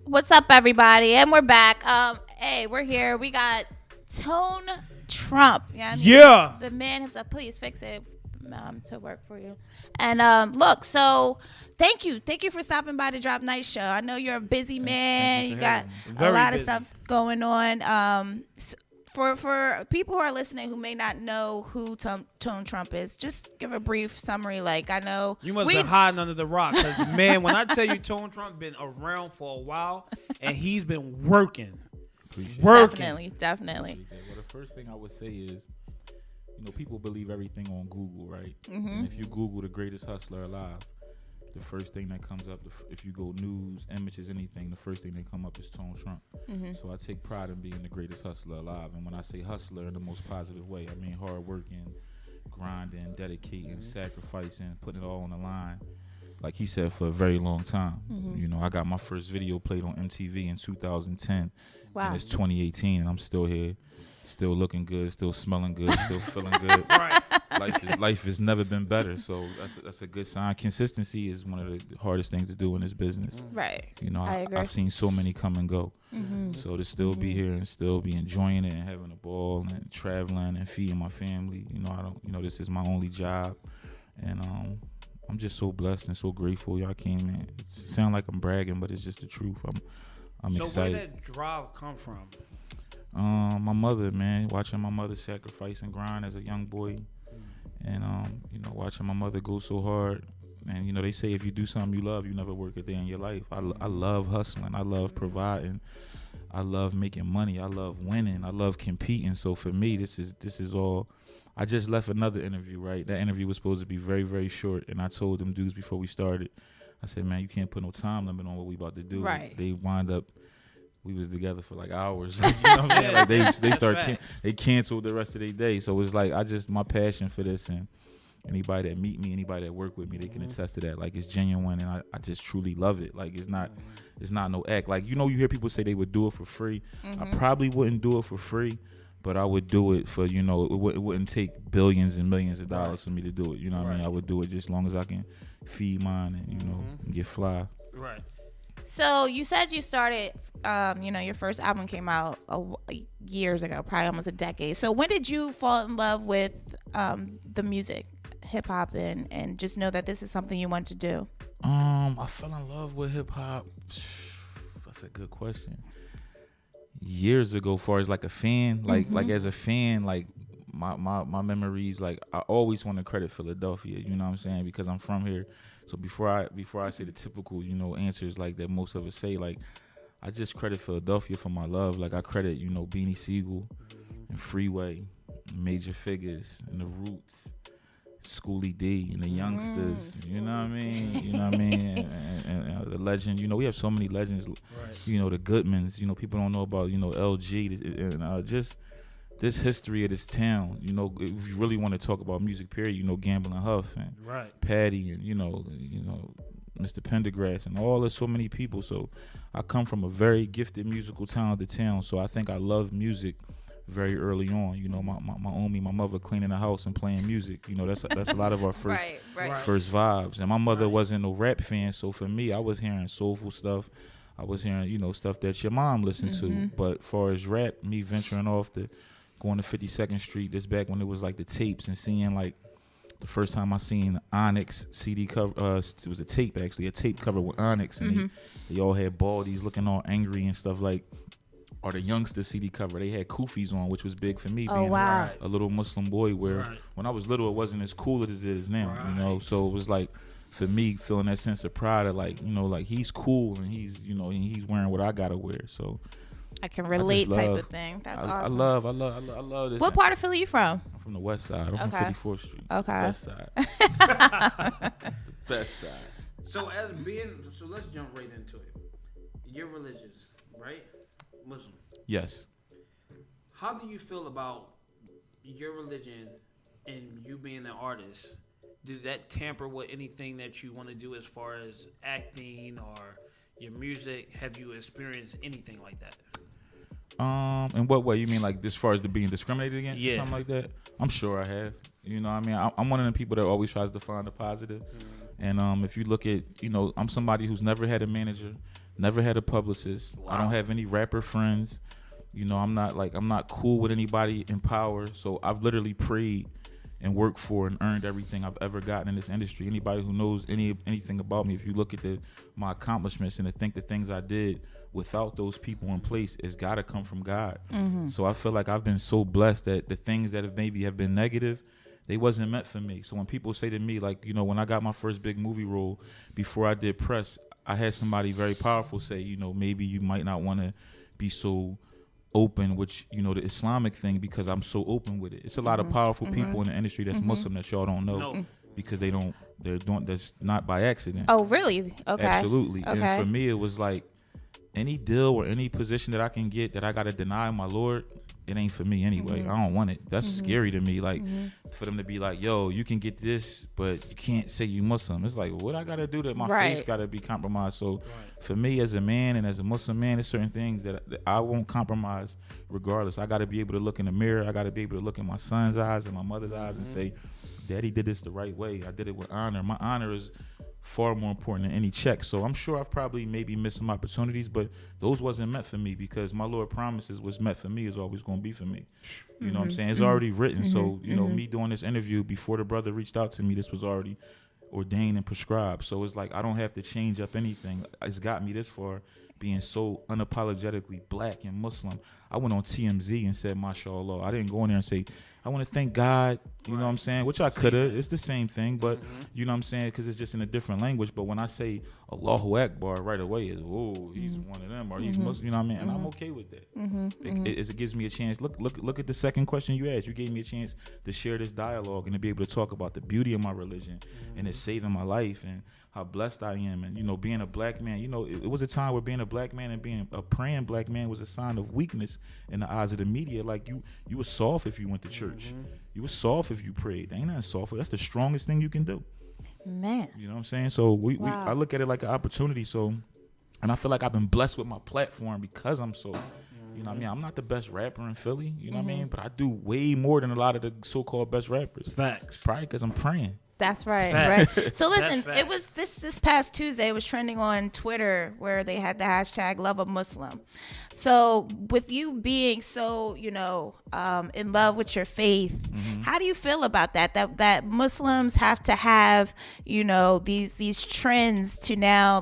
What's up, everybody? And we're back. Hey, we're here. We got Tone Trump. Yeah, I mean, Yeah. the man himself. Please fix it to work for you. And look, so thank you for stopping by the Drop Night Show. I know you're a busy man. You got a lot of stuff going on. For people who are listening who may not know who Tone Trump is, just give a brief summary. Like, I know you must be hiding under the rock, because man, when I tell you Tone Trump been around for a while and he's been working. Definitely. Well, the first thing I would say is, people believe everything on Google, right? Mm-hmm. And if you Google the greatest hustler alive, the first thing that comes up, if you go news, images, anything, the first thing that come up is Tone Trump. Mm-hmm. So I take pride in being the greatest hustler alive. And when I say hustler in the most positive way, I mean hard working, grinding, dedicating, sacrificing, putting it all on the line. Like he said, for a very long time. Mm-hmm. I got my first video played on MTV in 2010. Wow. And it's 2018 and I'm still here, still looking good, still smelling good, still feeling good. Right. Life has never been better, so that's a good sign. Consistency is one of the hardest things to do in this business. Right. I agree. I've seen so many come and go. Mm-hmm. So to still be here and still be enjoying it and having a ball and traveling and feeding my family, this is my only job, and I'm just so blessed and so grateful y'all came in. It sounds like I'm bragging, but it's just the truth. I'm excited. So where did that drive come from? My mother, man, watching my mother sacrifice and grind as a young boy, and watching my mother go so hard. And they say if you do something you love, you never work a day in your life. I love hustling. I love providing. I love making money. I love winning. I love competing. So for me, this is all. I just left another interview, right? That interview was supposed to be very, very short, and I told them dudes before we started, I said, man, you can't put no time limit on what we about to do. Right. They wind up. We was together for like hours. You know what I'm saying? Like they canceled the rest of their day. So it's like my passion for this, and anybody that meet me, anybody that work with me, they can attest to that. Like, it's genuine, and I just truly love it. Like, it's not no act. Like, you hear people say they would do it for free. I probably wouldn't do it for free, but I would do it for, it wouldn't take billions and millions of dollars for me to do it. You know what I mean? I would do it just as long as I can feed mine and get fly. Right. So you said you started, your first album came out years ago, probably almost a decade. So when did you fall in love with the music, hip hop, and just know that this is something you want to do? I fell in love with hip hop. That's a good question. Years ago, far as like a fan, like as a fan, like my memories, like I always want to credit Philadelphia. You know what I'm saying? Because I'm from here. So before I say the typical, answers like that most of us say, like I just credit Philadelphia for my love. Like I credit, Beanie Siegel and Freeway, Major Figures and the Roots, Schoolie D and the Youngsters. You know what I mean? You know what I mean? And the legend. We have so many legends. Right. The Goodmans. People don't know about LG and just this history of this town. If you really want to talk about music, period. Gambling Huff and Patty and Mr. Pendergrass and all. There's so many people. So I come from a very gifted musical talented town. So I think I love music very early on. My mother cleaning the house and playing music. That's a lot of our first first vibes. And my mother wasn't no rap fan. So for me, I was hearing soulful stuff. I was hearing stuff that your mom listened to. But as far as rap, me venturing off to going to 52nd Street, this back when it was like the tapes, and seeing like the first time I seen Onyx CD cover, it was a tape cover with Onyx, and they all had baldies looking all angry and stuff like. Or the Youngster CD cover, they had kufis on, which was big for me, being a little Muslim boy. Where when I was little, it wasn't as cool as it is now. So it was like, for me, feeling that sense of pride of like, like he's cool and he's, and he's wearing what I gotta wear. So I can relate, type of thing. That's awesome. I love this. What part of Philly you from? I'm from the west side. I'm from 54th Street. Okay. West side. The best side. So let's jump right into it. You're religious, right? Muslim. Yes. How do you feel about your religion and you being an artist? Did that tamper with anything that you want to do as far as acting or your music? Have you experienced anything like that? In what way? You mean like as far as being discriminated against or something like that? I'm sure I have. I'm one of the people that always tries to find the positive. And if you look at, I'm somebody who's never had a manager, never had a publicist. Wow. I don't have any rapper friends. I'm not cool with anybody in power. So I've literally prayed and worked for and earned everything I've ever gotten in this industry. Anybody who knows anything about me, if you look at my accomplishments and the things I did without those people in place, it's got to come from God. Mm-hmm. So I feel like I've been so blessed that the things that have been negative, they wasn't meant for me. So when people say to me, like, when I got my first big movie role, before I did press, I had somebody very powerful say, maybe you might not want to be so open with the Islamic thing because I'm so open with it. It's a lot of powerful people in the industry that's Muslim that y'all don't know because they're doing that's not by accident. Oh, really? Okay. Absolutely. Okay. And for me, it was like any deal or any position that I can get that I got to deny my Lord, it ain't for me anyway. I don't want it. That's scary to me. Like for them to be like, yo, you can get this, but you can't say you Muslim. It's like, what I got to do that my faith got to be compromised. So for me as a man and as a Muslim man, there's certain things that I won't compromise regardless. I got to be able to look in the mirror. I got to be able to look in my son's eyes and my mother's eyes and say, Daddy did this the right way. I did it with honor. My honor is far more important than any check. So I'm sure I've probably maybe missed some opportunities, but those wasn't meant for me because my Lord promises what's meant for me is always going to be for me. You know what I'm saying? It's already written. So, me doing this interview before the brother reached out to me, this was already ordained and prescribed. So it's like I don't have to change up anything. It's got me this far being so unapologetically black and Muslim. I went on TMZ and said, mashallah. I didn't go in there and say, I want to thank God, you know what I'm saying? Which I could have. It's the same thing, but you know what I'm saying? Because it's just in a different language. But when I say Allahu Akbar right away, it's, he's one of them or he's Muslim, you know what I mean? And I'm okay with that. It gives me a chance. Look at the second question you asked. You gave me a chance to share this dialogue and to be able to talk about the beauty of my religion and it's saving my life and how blessed I am. And, being a black man, it was a time where being a black man and being a praying black man was a sign of weakness in the eyes of the media. Like you were soft if you went to church. You were soft if you prayed. Ain't nothing soft. That's the strongest thing you can do. Man. You know what I'm saying? So I look at it like an opportunity. So, and I feel like I've been blessed with my platform because I'm so, you know what I mean? I'm not the best rapper in Philly, you know what I mean? But I do way more than a lot of the so-called best rappers. Facts. Probably because I'm praying. That's right. So listen, it was this past Tuesday, it was trending on Twitter where they had the hashtag Love a Muslim. So with you being so, in love with your faith, how do you feel about that? That Muslims have to have, these trends to now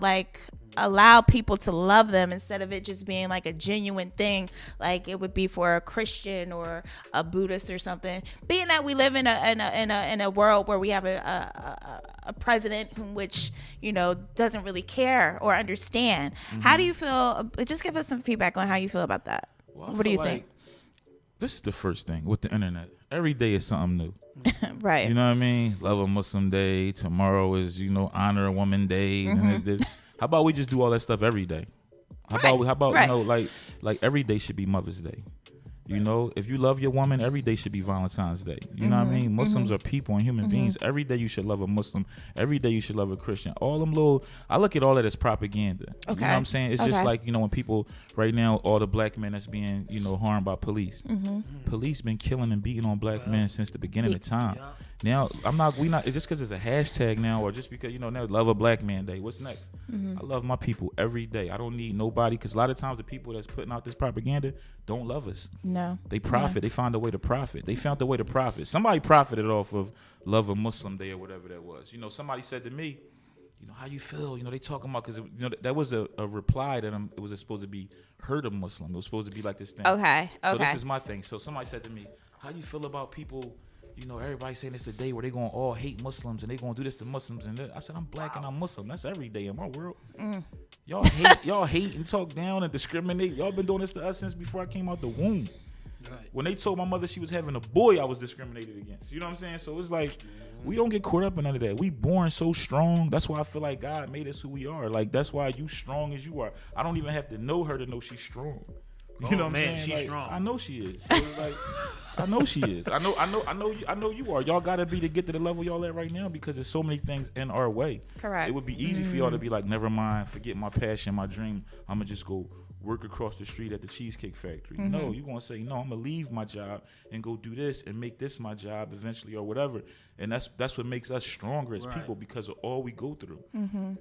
allow people to love them instead of it just being like a genuine thing like it would be for a Christian or a Buddhist or something, being that we live in a world where we have a president which doesn't really care or understand. How do you feel? Just give us some feedback on how you feel about that. Well, what do you think? This is the first thing with the internet. Every day is something new. Right. You know what I mean? Love a Muslim Day. Tomorrow is Honor a Woman Day. And it's this. How about we just do all that stuff every day? How about like every day should be Mother's Day. If you love your woman, every day should be Valentine's Day. You know what I mean? Muslims are people and human beings. Every day you should love a Muslim. Every day you should love a Christian. All them I look at all that as propaganda. Okay. You know what I'm saying? It's just like, when people right now, all the black men that's being, harmed by police. Police been killing and beating on black men since the beginning of time. Now, it's just because it's a hashtag now or just because, now Love a Black Man Day. What's next? I love my people every day. I don't need nobody because a lot of times the people that's putting out this propaganda don't love us. No. They profit. Yeah. They find a way to profit. They found a way to profit. Somebody profited off of Love a Muslim Day or whatever that was. Somebody said to me, how you feel? They talking about, because, that was a reply that it was supposed to be Hurt a Muslim. It was supposed to be like this thing. Okay. So this is my thing. So somebody said to me, how you feel about people, everybody saying it's a day where they going to all hate Muslims and they going to do this to Muslims. And I said, I'm black and I'm Muslim. That's every day in my world. Y'all hate and talk down and discriminate. Y'all been doing this to us since before I came out the womb. Right. When they told my mother she was having a boy, I was discriminated against. You know what I'm saying? So it's like, we don't get caught up in none of that. We born so strong. That's why I feel like God made us who we are. Like, that's why you strong as you are. I don't even have to know her to know she's strong. You know what I'm saying? She's strong. I know she is. So it's like, I know she is. I know you are. Y'all gotta be to get to the level y'all at right now because there's so many things in our way. Correct. It would be easy for y'all to be like, never mind, forget my passion, my dream. I'm gonna just go work across the street at the Cheesecake Factory. No, you gonna say, no, I'm gonna leave my job and go do this and make this my job eventually or whatever. And that's what makes us stronger as people because of all we go through.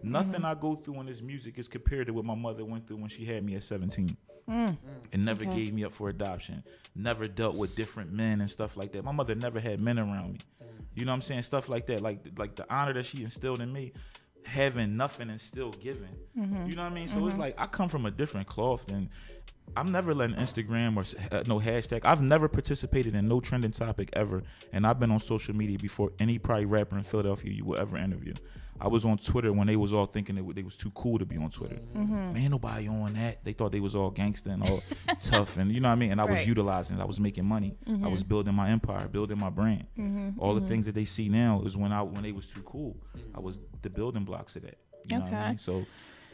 Nothing I go through in this music is compared to what my mother went through when she had me at 17. And never gave me up for adoption. Never dealt with different men and stuff like that. My mother never had men around me. You know what I'm saying? Stuff like that. Like the honor that she instilled in me, having nothing and still giving. You know what I mean? So it's like I come from a different cloth and I'm never letting Instagram or no hashtag. I've never participated in no trending topic ever. And I've been on social media before any probably rapper in Philadelphia you will ever interview. I was on Twitter when they was all thinking they was too cool to be on Twitter. Man, nobody on that. They thought they was all gangster and all tough. And you know what I mean? And I was utilizing it. I was making money. I was building my empire, building my brand. All the things that they see now is when they was too cool. I was the building blocks of that. You know what I mean? So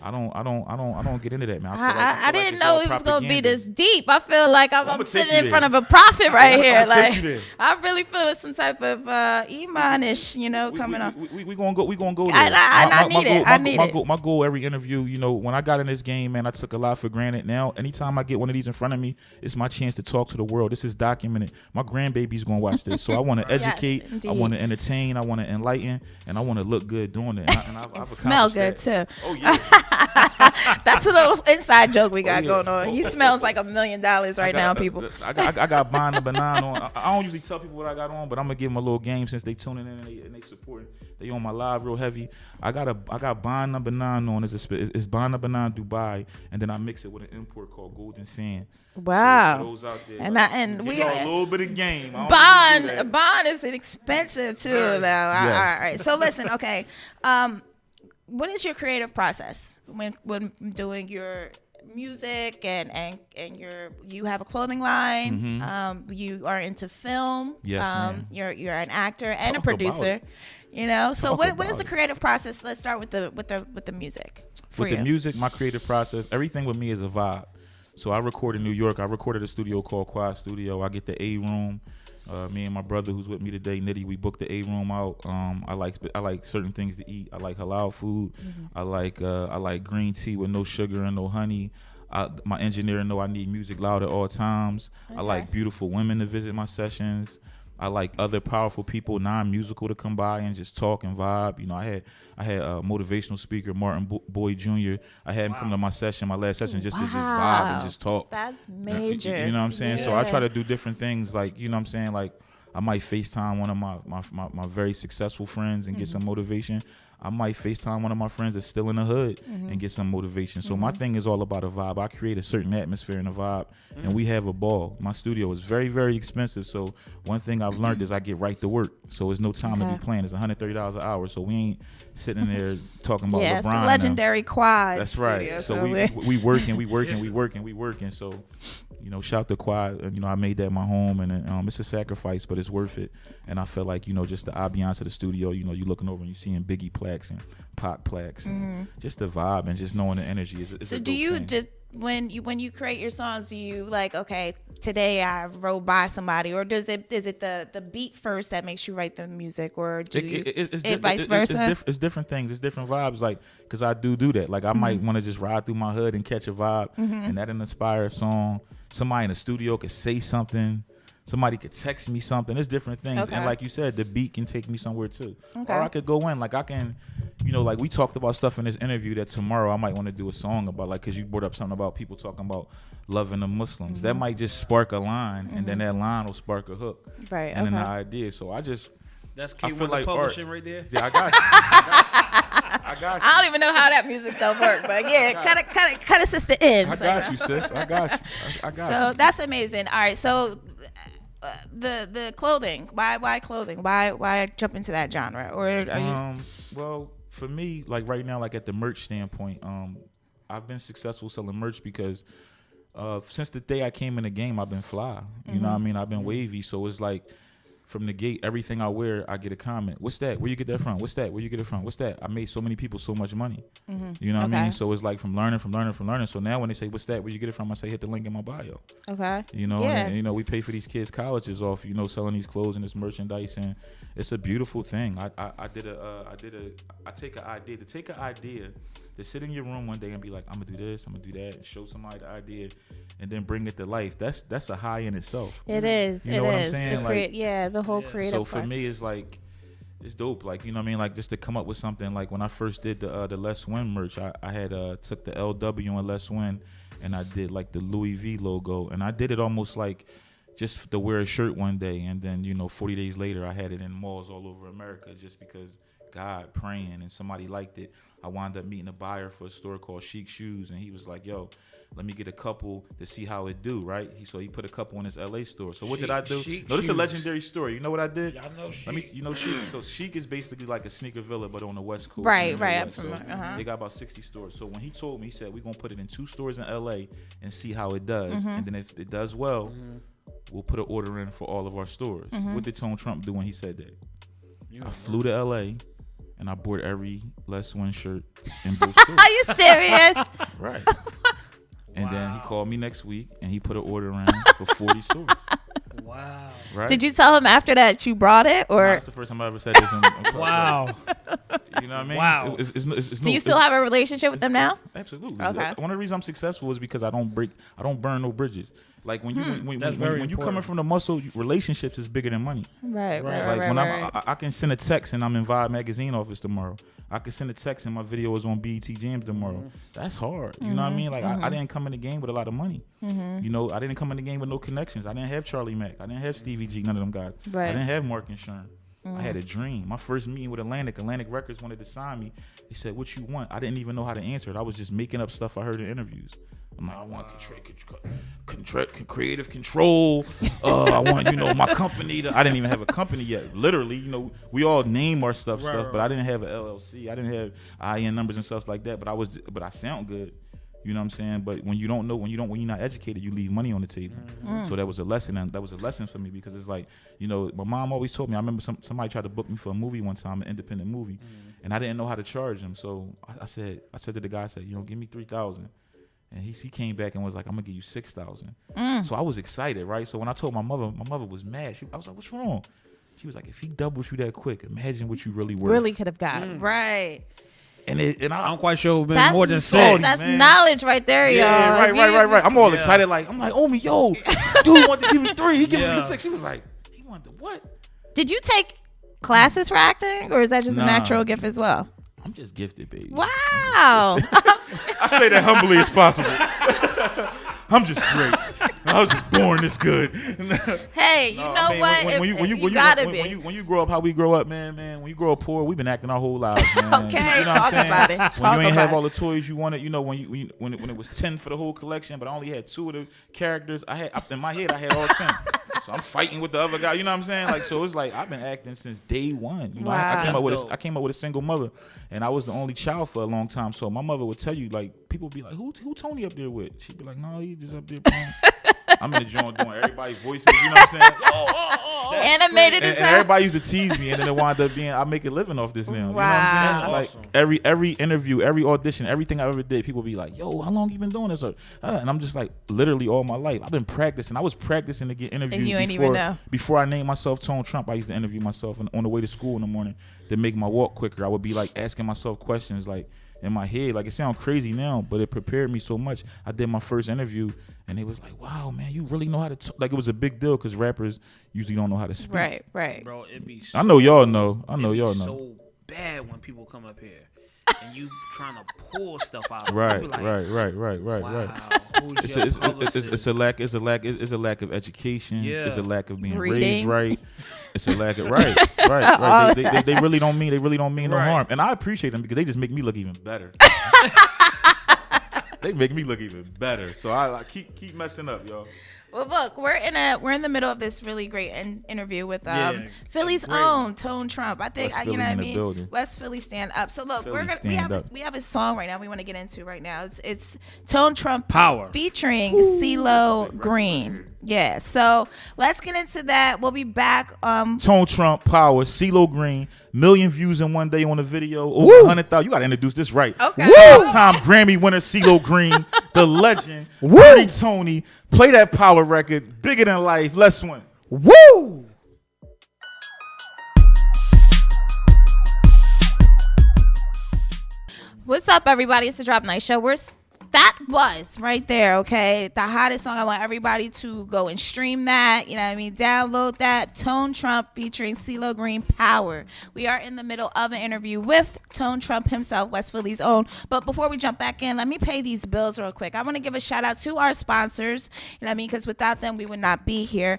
I don't get into that, man. I didn't know it was gonna be this deep. I feel like I'm sitting in front of a prophet right here. Like I really feel it's some type of Iman-ish, coming up. We gonna go there. I need it. My goal every interview, when I got in this game, man, I took a lot for granted. Now, anytime I get one of these in front of me, it's my chance to talk to the world. This is documented. My grandbaby's gonna watch this, so I want to educate, I want to entertain, I want to enlighten, and I want to look good doing it. And I've smell good too. Oh yeah. That's a little inside joke we got going on. He smells like $1 million right now, people. I got Bond Number 9 on. I don't usually tell people what I got on, but I'm gonna give them a little game since they tuning in and they supporting. They on my live real heavy. I got Bond Number 9 on. It's Bond Number 9 Dubai, and then I mix it with an import called Golden Sand. Wow. So those out there, and we got a little bit of game. Bond is expensive too now. Yes. All right. So listen, okay. What is your creative process when doing your music and you have a clothing line? You are into film. Yes, you're an actor and a producer. So what is the creative process? Let's start with the music. The music, my creative process, everything with me is a vibe. So I record in New York. I recorded a studio called Quiet Studio. I get the A room. Me and my brother who's with me today, Nitty, we booked the A room out. I like certain things to eat. I like halal food. I like green tea with no sugar and no honey. My engineer know I need music loud at all times. I like beautiful women to visit my sessions. I like other powerful people, non-musical, to come by and just talk and vibe. I had a motivational speaker, Martin Boyd Jr. I had him come to my last session, just to just vibe and just talk. That's major. You know what I'm saying? Yeah. So I try to do different things, like, you know what I'm saying? Like, I might FaceTime one of my very successful friends and get some motivation. I might FaceTime one of my friends that's still in the hood and get some motivation. So my thing is all about a vibe. I create a certain atmosphere and a vibe, and we have a ball. My studio is very, very expensive. So one thing I've learned is I get right to work. So there's no time to be playing. It's $130 an hour. So we ain't sitting there talking about LeBron. It's the legendary quad. That's right. So we working. So, shout to Quad. I made that my home, and it's a sacrifice, but it's worth it. And I feel like, just the ambiance of the studio, you looking over and you seeing Biggie plaques and Pac plaques and just the vibe and just knowing the energy. So do you just, when you create your songs, do you like, okay, today I rode by somebody, or is it the beat first that makes you write the music, or do you vice versa? It's different things. It's different vibes, like, because I do that. Like, I might want to just ride through my hood and catch a vibe, and that inspire a song. Somebody in the studio could say something. Somebody could text me something. It's different things. Okay. And like you said, the beat can take me somewhere too. Okay. Or I could go in. Like, I can, like we talked about stuff in this interview that tomorrow I might want to do a song about, like, because you brought up something about people talking about loving the Muslims. That might just spark a line, and then that line will spark a hook. Right. And then the idea. So that's key with like publishing art right there. Yeah, I got you. I got you. I don't even know how that music stuff works, but yeah, cut a sister in. I got you, sis. I got you. So that's amazing. All right, so the clothing. Why clothing? Why jump into that genre? Or are you? Well, for me, like right now, like at the merch standpoint, I've been successful selling merch because since the day I came in the game, I've been fly. You know what I mean? I've been wavy. So it's like, from the gate, everything I wear, I get a comment. What's that? Where you get that from? What's that? Where you get it from? What's that? I made so many people so much money. You know what I mean? So it's like from learning. So now when they say, what's that? Where you get it from? I say, hit the link in my bio. Okay. You know, and, you know, we pay for these kids' colleges off, you know, selling these clothes and this merchandise, and it's a beautiful thing. I take an idea to sit in your room one day and be like, I'm gonna do this, I'm gonna do that, and show somebody the idea, and then bring it to life. That's a high in itself. It is. You know what I'm saying? The whole creative. So for me, it's like, it's dope. Like, you know what I mean? Like, just to come up with something. Like when I first did the Let's Win merch, I had took the LW and Let's Win, and I did like the Louis V logo, and I did it almost like just to wear a shirt one day, and then, you know, 40 days later, I had it in malls all over America, just because God praying and somebody liked it. I wound up meeting a buyer for a store called Chic Shoes, and he was like, yo, let me get a couple to see how it do, right? So he put a couple in his LA store. So what did I do? No, this is a legendary story. You know what I did? Yeah, I know Chic. You know Chic. So Chic is basically like a sneaker villa, but on the West Coast. Right. So they got about 60 stores. So when he told me, he said, we're going to put it in 2 stores in LA and see how it does. And then if it does well, we'll put an order in for all of our stores. What did Tone Trump do when he said that? I flew to LA. And I bought every Let's Win shirt in both stores. Are you serious? Right. And then he called me next week, and he put an order in for 40 stores. Wow. Right? Did you tell him after that you brought it, or? Nah, that's the first time I ever said this. Wow. You know what I mean? Wow. Do you still have a relationship with them now? Absolutely. Okay. One of the reasons I'm successful is because I don't burn no bridges. Like when you coming from the muscle, relationships is bigger than money. Right. I can send a text and I'm in Vibe magazine office tomorrow. I can send a text and my video is on BET Jams tomorrow. That's hard. You know what I mean? Like I didn't come in the game with a lot of money. You know, I didn't come in the game with no connections. I didn't have Charlie Mack. I didn't have Stevie G. None of them guys. Right. I didn't have Mark and Sherm. I had a dream. My first meeting with Atlantic Records wanted to sign me. They said, what you want? I didn't even know how to answer it. I was just making up stuff I heard in interviews. I'm like, I want creative control. I want, you know, my company to, I didn't even have a company yet. Literally, you know, we all name our stuff, but I didn't have an LLC. I didn't have IN numbers and stuff like that. But I sound good. You know what I'm saying? But when you don't know, when you're not educated, you leave money on the table. So that was a lesson, and that was a lesson for me, because it's like, you know, my mom always told me. I remember somebody tried to book me for a movie one time, an independent movie, and I didn't know how to charge them. So I said to the guy, I said, you know, give me $3,000. And he came back and was like, I'm gonna give you $6,000. So I was excited, right? So when I told my mother was mad. I was like, what's wrong? She was like, if he doubles you that quick, imagine what you really worth. Really could have got right. And I'm quite sure it's been that's more than so, 6. that's knowledge right there, y'all. Yeah, right. I'm all excited. Like, I'm like, oh me, yo, dude wanted to give me 3. He gave me 6. She was like, he wanted what? Did you take classes for acting, or is that just a natural gift as well? I'm just gifted, baby. Wow. I say that humbly as possible. I'm just great. I was just born this good. Hey, you know what? When you grow up how we grow up, man, when you grow up poor, we've been acting our whole lives, man. Okay, you know talk about it. When you ain't have all the toys you wanted, you know, when it was 10 for the whole collection, but I only had 2 of the characters, in my head I had all 10. So I'm fighting with the other guy, you know what I'm saying? Like, so it's like I've been acting since day one. You know, wow. I came up with a single mother, and I was the only child for a long time. So my mother would tell you, like, people would be like, who Tony up there with? She'd be like, no, he just up there playing. I'm in the joint doing everybody's voices, you know what I'm saying? Animated and everybody used to tease me, and then it wound up being I make a living off this now. You know what I'm saying? Awesome. Like every interview, every audition, everything I ever did, people be like, yo, how long you been doing this? And I'm just like, literally all my life. I've been practicing. I was practicing to get interviewed and you ain't even know. Before I named myself Tone Trump. I used to interview myself on the way to school in the morning to make my walk quicker. I would be like asking myself questions like in my head. Like, it sounds crazy now, but it prepared me so much. I did my first interview, and it was like, wow, man, you really know how to talk. Like, it was a big deal because rappers usually don't know how to speak. Right. Bro, it be so, I know y'all know. So bad when people come up here and you trying to pull stuff out. Right. Wow, It's a lack of education. Yeah. It's a lack of being reading. raised right. It's a lack of right. They really don't mean no harm, and I appreciate them because they just make me look even better. They make me look even better. So I keep messing up, y'all. Well, look, we're in the middle of this really great interview with Philly's great own Tone Trump. I think West you know what I Philly in the mean. building. West Philly stand up. So look, Philly we have a song right now we want to get into right now. It's Tone Trump Power featuring Cee-Lo Green. Yeah. So let's get into that. We'll be back. Tone Trump, Power, CeeLo Green, million views in one day on the video, over 100,000. You got to introduce this right. Okay. Five-time Grammy winner CeeLo Green, the legend, Dirty Tony. Play that Power record, bigger than life. Let's win. Woo! What's up, everybody? It's the Drop Night Show. That was right there, okay? The hottest song. I want everybody to go and stream that. You know what I mean? Download that. Tone Trump featuring Cee-Lo Green, Power. We are in the middle of an interview with Tone Trump himself, West Philly's own. But before we jump back in, let me pay these bills real quick. I want to give a shout out to our sponsors. You know what I mean? Because without them, we would not be here.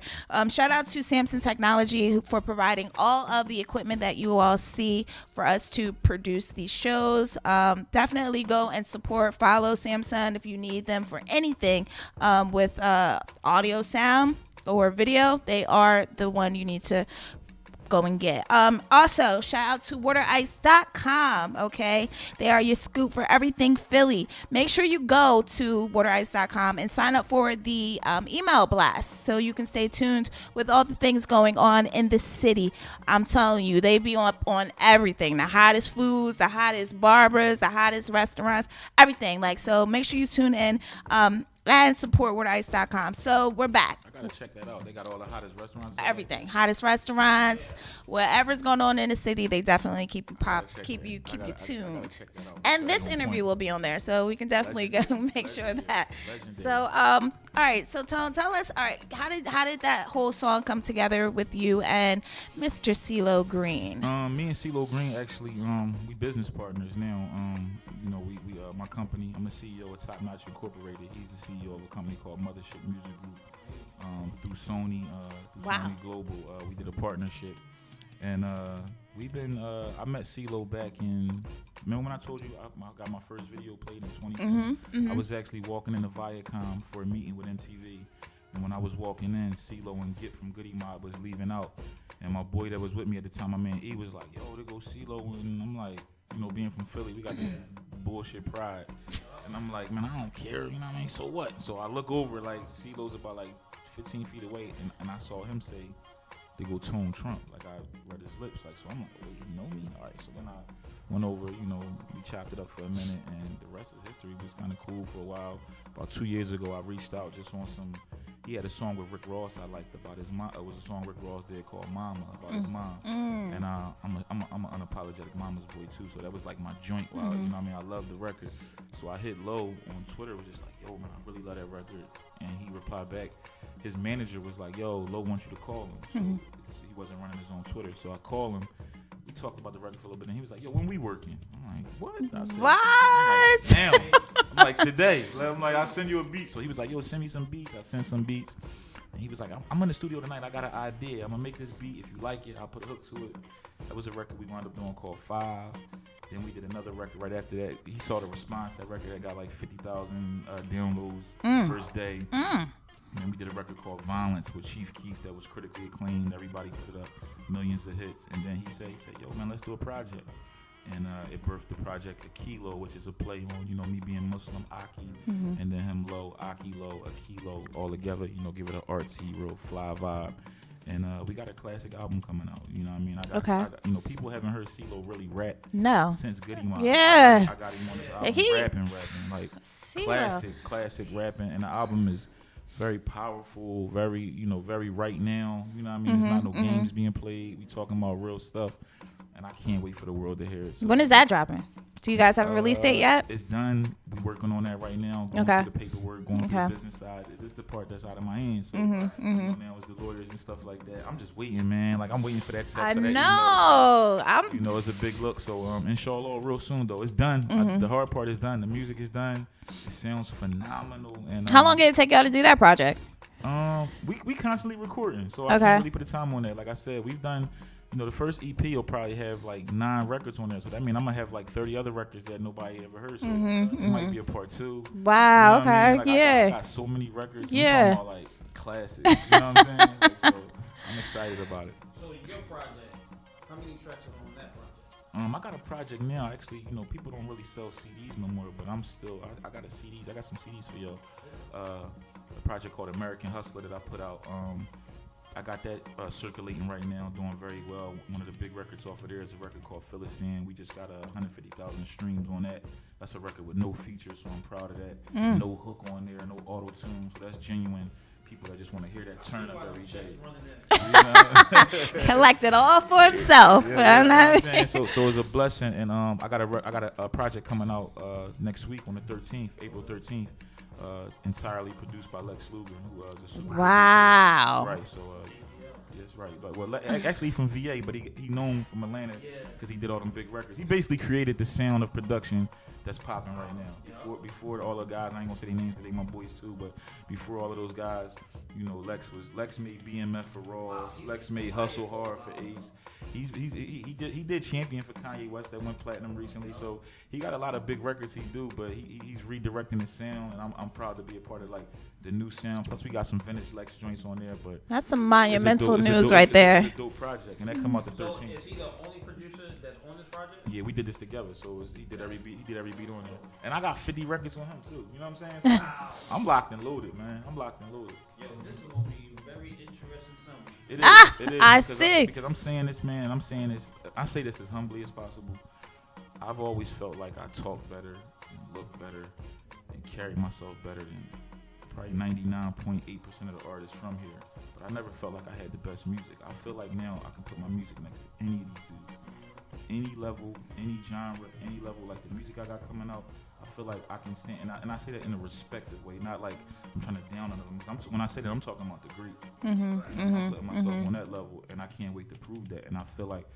Shout out to Samson Technology for providing all of the equipment that you all see for us to produce these shows. Definitely go and follow Samson if you need them for anything with audio, sound, or video. They are the one you need to go and get. Also, shout out to waterice.com. Okay, they are your scoop for everything Philly. Make sure you go to waterice.com and sign up for the email blast so you can stay tuned with all the things going on in the city. I'm telling you, they be on everything, the hottest foods, the hottest barbers, the hottest restaurants, everything. So make sure you tune in and support waterice.com. So we're back. I gotta check that out. They got all the hottest restaurants. Everything, hottest restaurants, whatever's going on in the city, they definitely keep you tuned. And this interview will be on there, so we can definitely go make sure of that. So, all right. So, Tone, tell us. All right, how did that whole song come together with you and Mr. Cee-Lo Green? Me and CeeLo Green actually, we business partners now. We my company. I'm a CEO of Top Notch Incorporated. He's the CEO of a company called Mothership Music Group. Through Sony, Sony Global, we did a partnership, and we've been. I met CeeLo back in. Remember when I told you I got my first video played in 2010? I was actually walking into Viacom for a meeting with MTV, and when I was walking in, CeeLo and Gip from Goody Mob was leaving out, and my boy that was with me at the time, my man E, was like, "Yo, there goes CeeLo," and I'm like, being from Philly, we got this bullshit pride, and I'm like, man, I don't care, you know what I mean? So what? So I look over, like CeeLo's about 15 feet away, and I saw him say, "They go Tone Trump." I read his lips, so I'm like, "Oh, you know me?" All right, so then I went over, we chopped it up for a minute, and the rest is history. It was kind of cool for a while. About 2 years ago, I reached out just on some. He had a song with Rick Ross I liked about his mom. It was a song Rick Ross did called "Mama" about his mom, and I'm an unapologetic mama's boy too. So that was like my joint. You know what I mean? I love the record. So I hit Lo on Twitter, was just like, "Yo, man, I really love that record," and he replied back. His manager was like, "Yo, Lo wants you to call him." So he wasn't running his own Twitter, so I called him. We talked about the record for a little bit, and he was like, "Yo, when we working?" I'm like, "What?" I said, "What?" Damn. I'm like, "Today." I'm like, "I'll send you a beat." So he was like, "Yo, send me some beats." I sent some beats, and he was like, "I'm in the studio tonight. I got an idea. I'm gonna make this beat. If you like it, I'll put a hook to it." That was a record we wound up doing called 5. Then we did another record right after that. He saw the response. That record that got 50,000 downloads first day. And then we did a record called Violence with Chief Keef that was critically acclaimed. Everybody put up millions of hits. And then he said, "Yo, man, let's do a project." And it birthed the project Akilo, which is a play on, me being Muslim, Aki, and then him Lo, Akilo, Akilo, all together, give it an artsy, real fly vibe. And we got a classic album coming out. You know what I mean? I got, people haven't heard CeeLo really rap since Goody Mob. Yeah. I got him on his album rapping, classic rapping. And the album is very powerful, very, very right now. You know what I mean? There's not no games being played. We talking about real stuff. And I can't wait for the world to hear it. So, when is that dropping? Do you guys have a release date yet? It's done. We're working on that right now. Going through the paperwork, going through the business side. This is the part that's out of my hands. So now it's the lawyers and stuff like that. I'm just waiting, man. I'm waiting for that text. I know. It's a big look. So inshallah, real soon though. It's done. The hard part is done. The music is done. It sounds phenomenal. And how long did it take y'all to do that project? We constantly recording, so I can't really put a time on that. Like I said, we've done. The first EP will probably have 9 records on there. So that means I'm going to have 30 other records that nobody ever heard. So it might be a part 2. Wow, okay. I mean? I got so many records. I'm talking about classics. You know what I'm saying? Like, so I'm excited about it. So your project, how many tracks are on that project? I got a project now. Actually, people don't really sell CDs no more, but I'm still. I got CDs. I got some CDs for y'all. A project called American Hustler that I put out. I got that circulating right now, doing very well. One of the big records off of there is a record called Philistine. We just got 150,000 streams on that. That's a record with no features, so I'm proud of that. No hook on there, no auto tune, so that's genuine. People that just want to hear that turn up every day. Collected all for himself. Yeah, you know what I'm saying? So it's a blessing, and I got a project coming out next week on the 13th, April 13th, entirely produced by Lex Luger, who is a super Wow. producer. Right. So yes, right. But actually from VA, but he known from Atlanta because he did all them big records. He basically created the sound of production that's popping right now. Before all the guys, I ain't gonna say their names because they my boys too, but before all of those guys, Lex made BMF for Ross. Lex made Hustle Hard for Ace. He did Champion for Kanye West that went platinum recently. So he got a lot of big records he do, but he's redirecting the sound, and I'm proud to be a part of like the new sound. Plus we got some vintage Lex joints on there, but that's some monumental news right there. It's a dope project, and that come out the 13th. So is he the only producer that's on this project? Yeah, we did this together. So he did every beat on there, and I got 50 records on him too. You know what I'm saying? So I'm locked and loaded, man. I'm locked and loaded. Yo, this is gonna be very interesting summer. It is. It is. I see. Because I'm saying this, man. I'm saying this. I say this as humbly as possible. I've always felt like I talk better, and look better, and carry myself better than probably 99.8% of the artists from here. But I never felt like I had the best music. I feel like now I can put my music next to any of these dudes. Any level, any genre, any level, like the music I got coming out, I feel like I can stand, and I say that in a respectful way, not like I'm trying to down on them. When I say that, I'm talking about the greats. I'm putting myself on that level, and I can't wait to prove that. And I feel like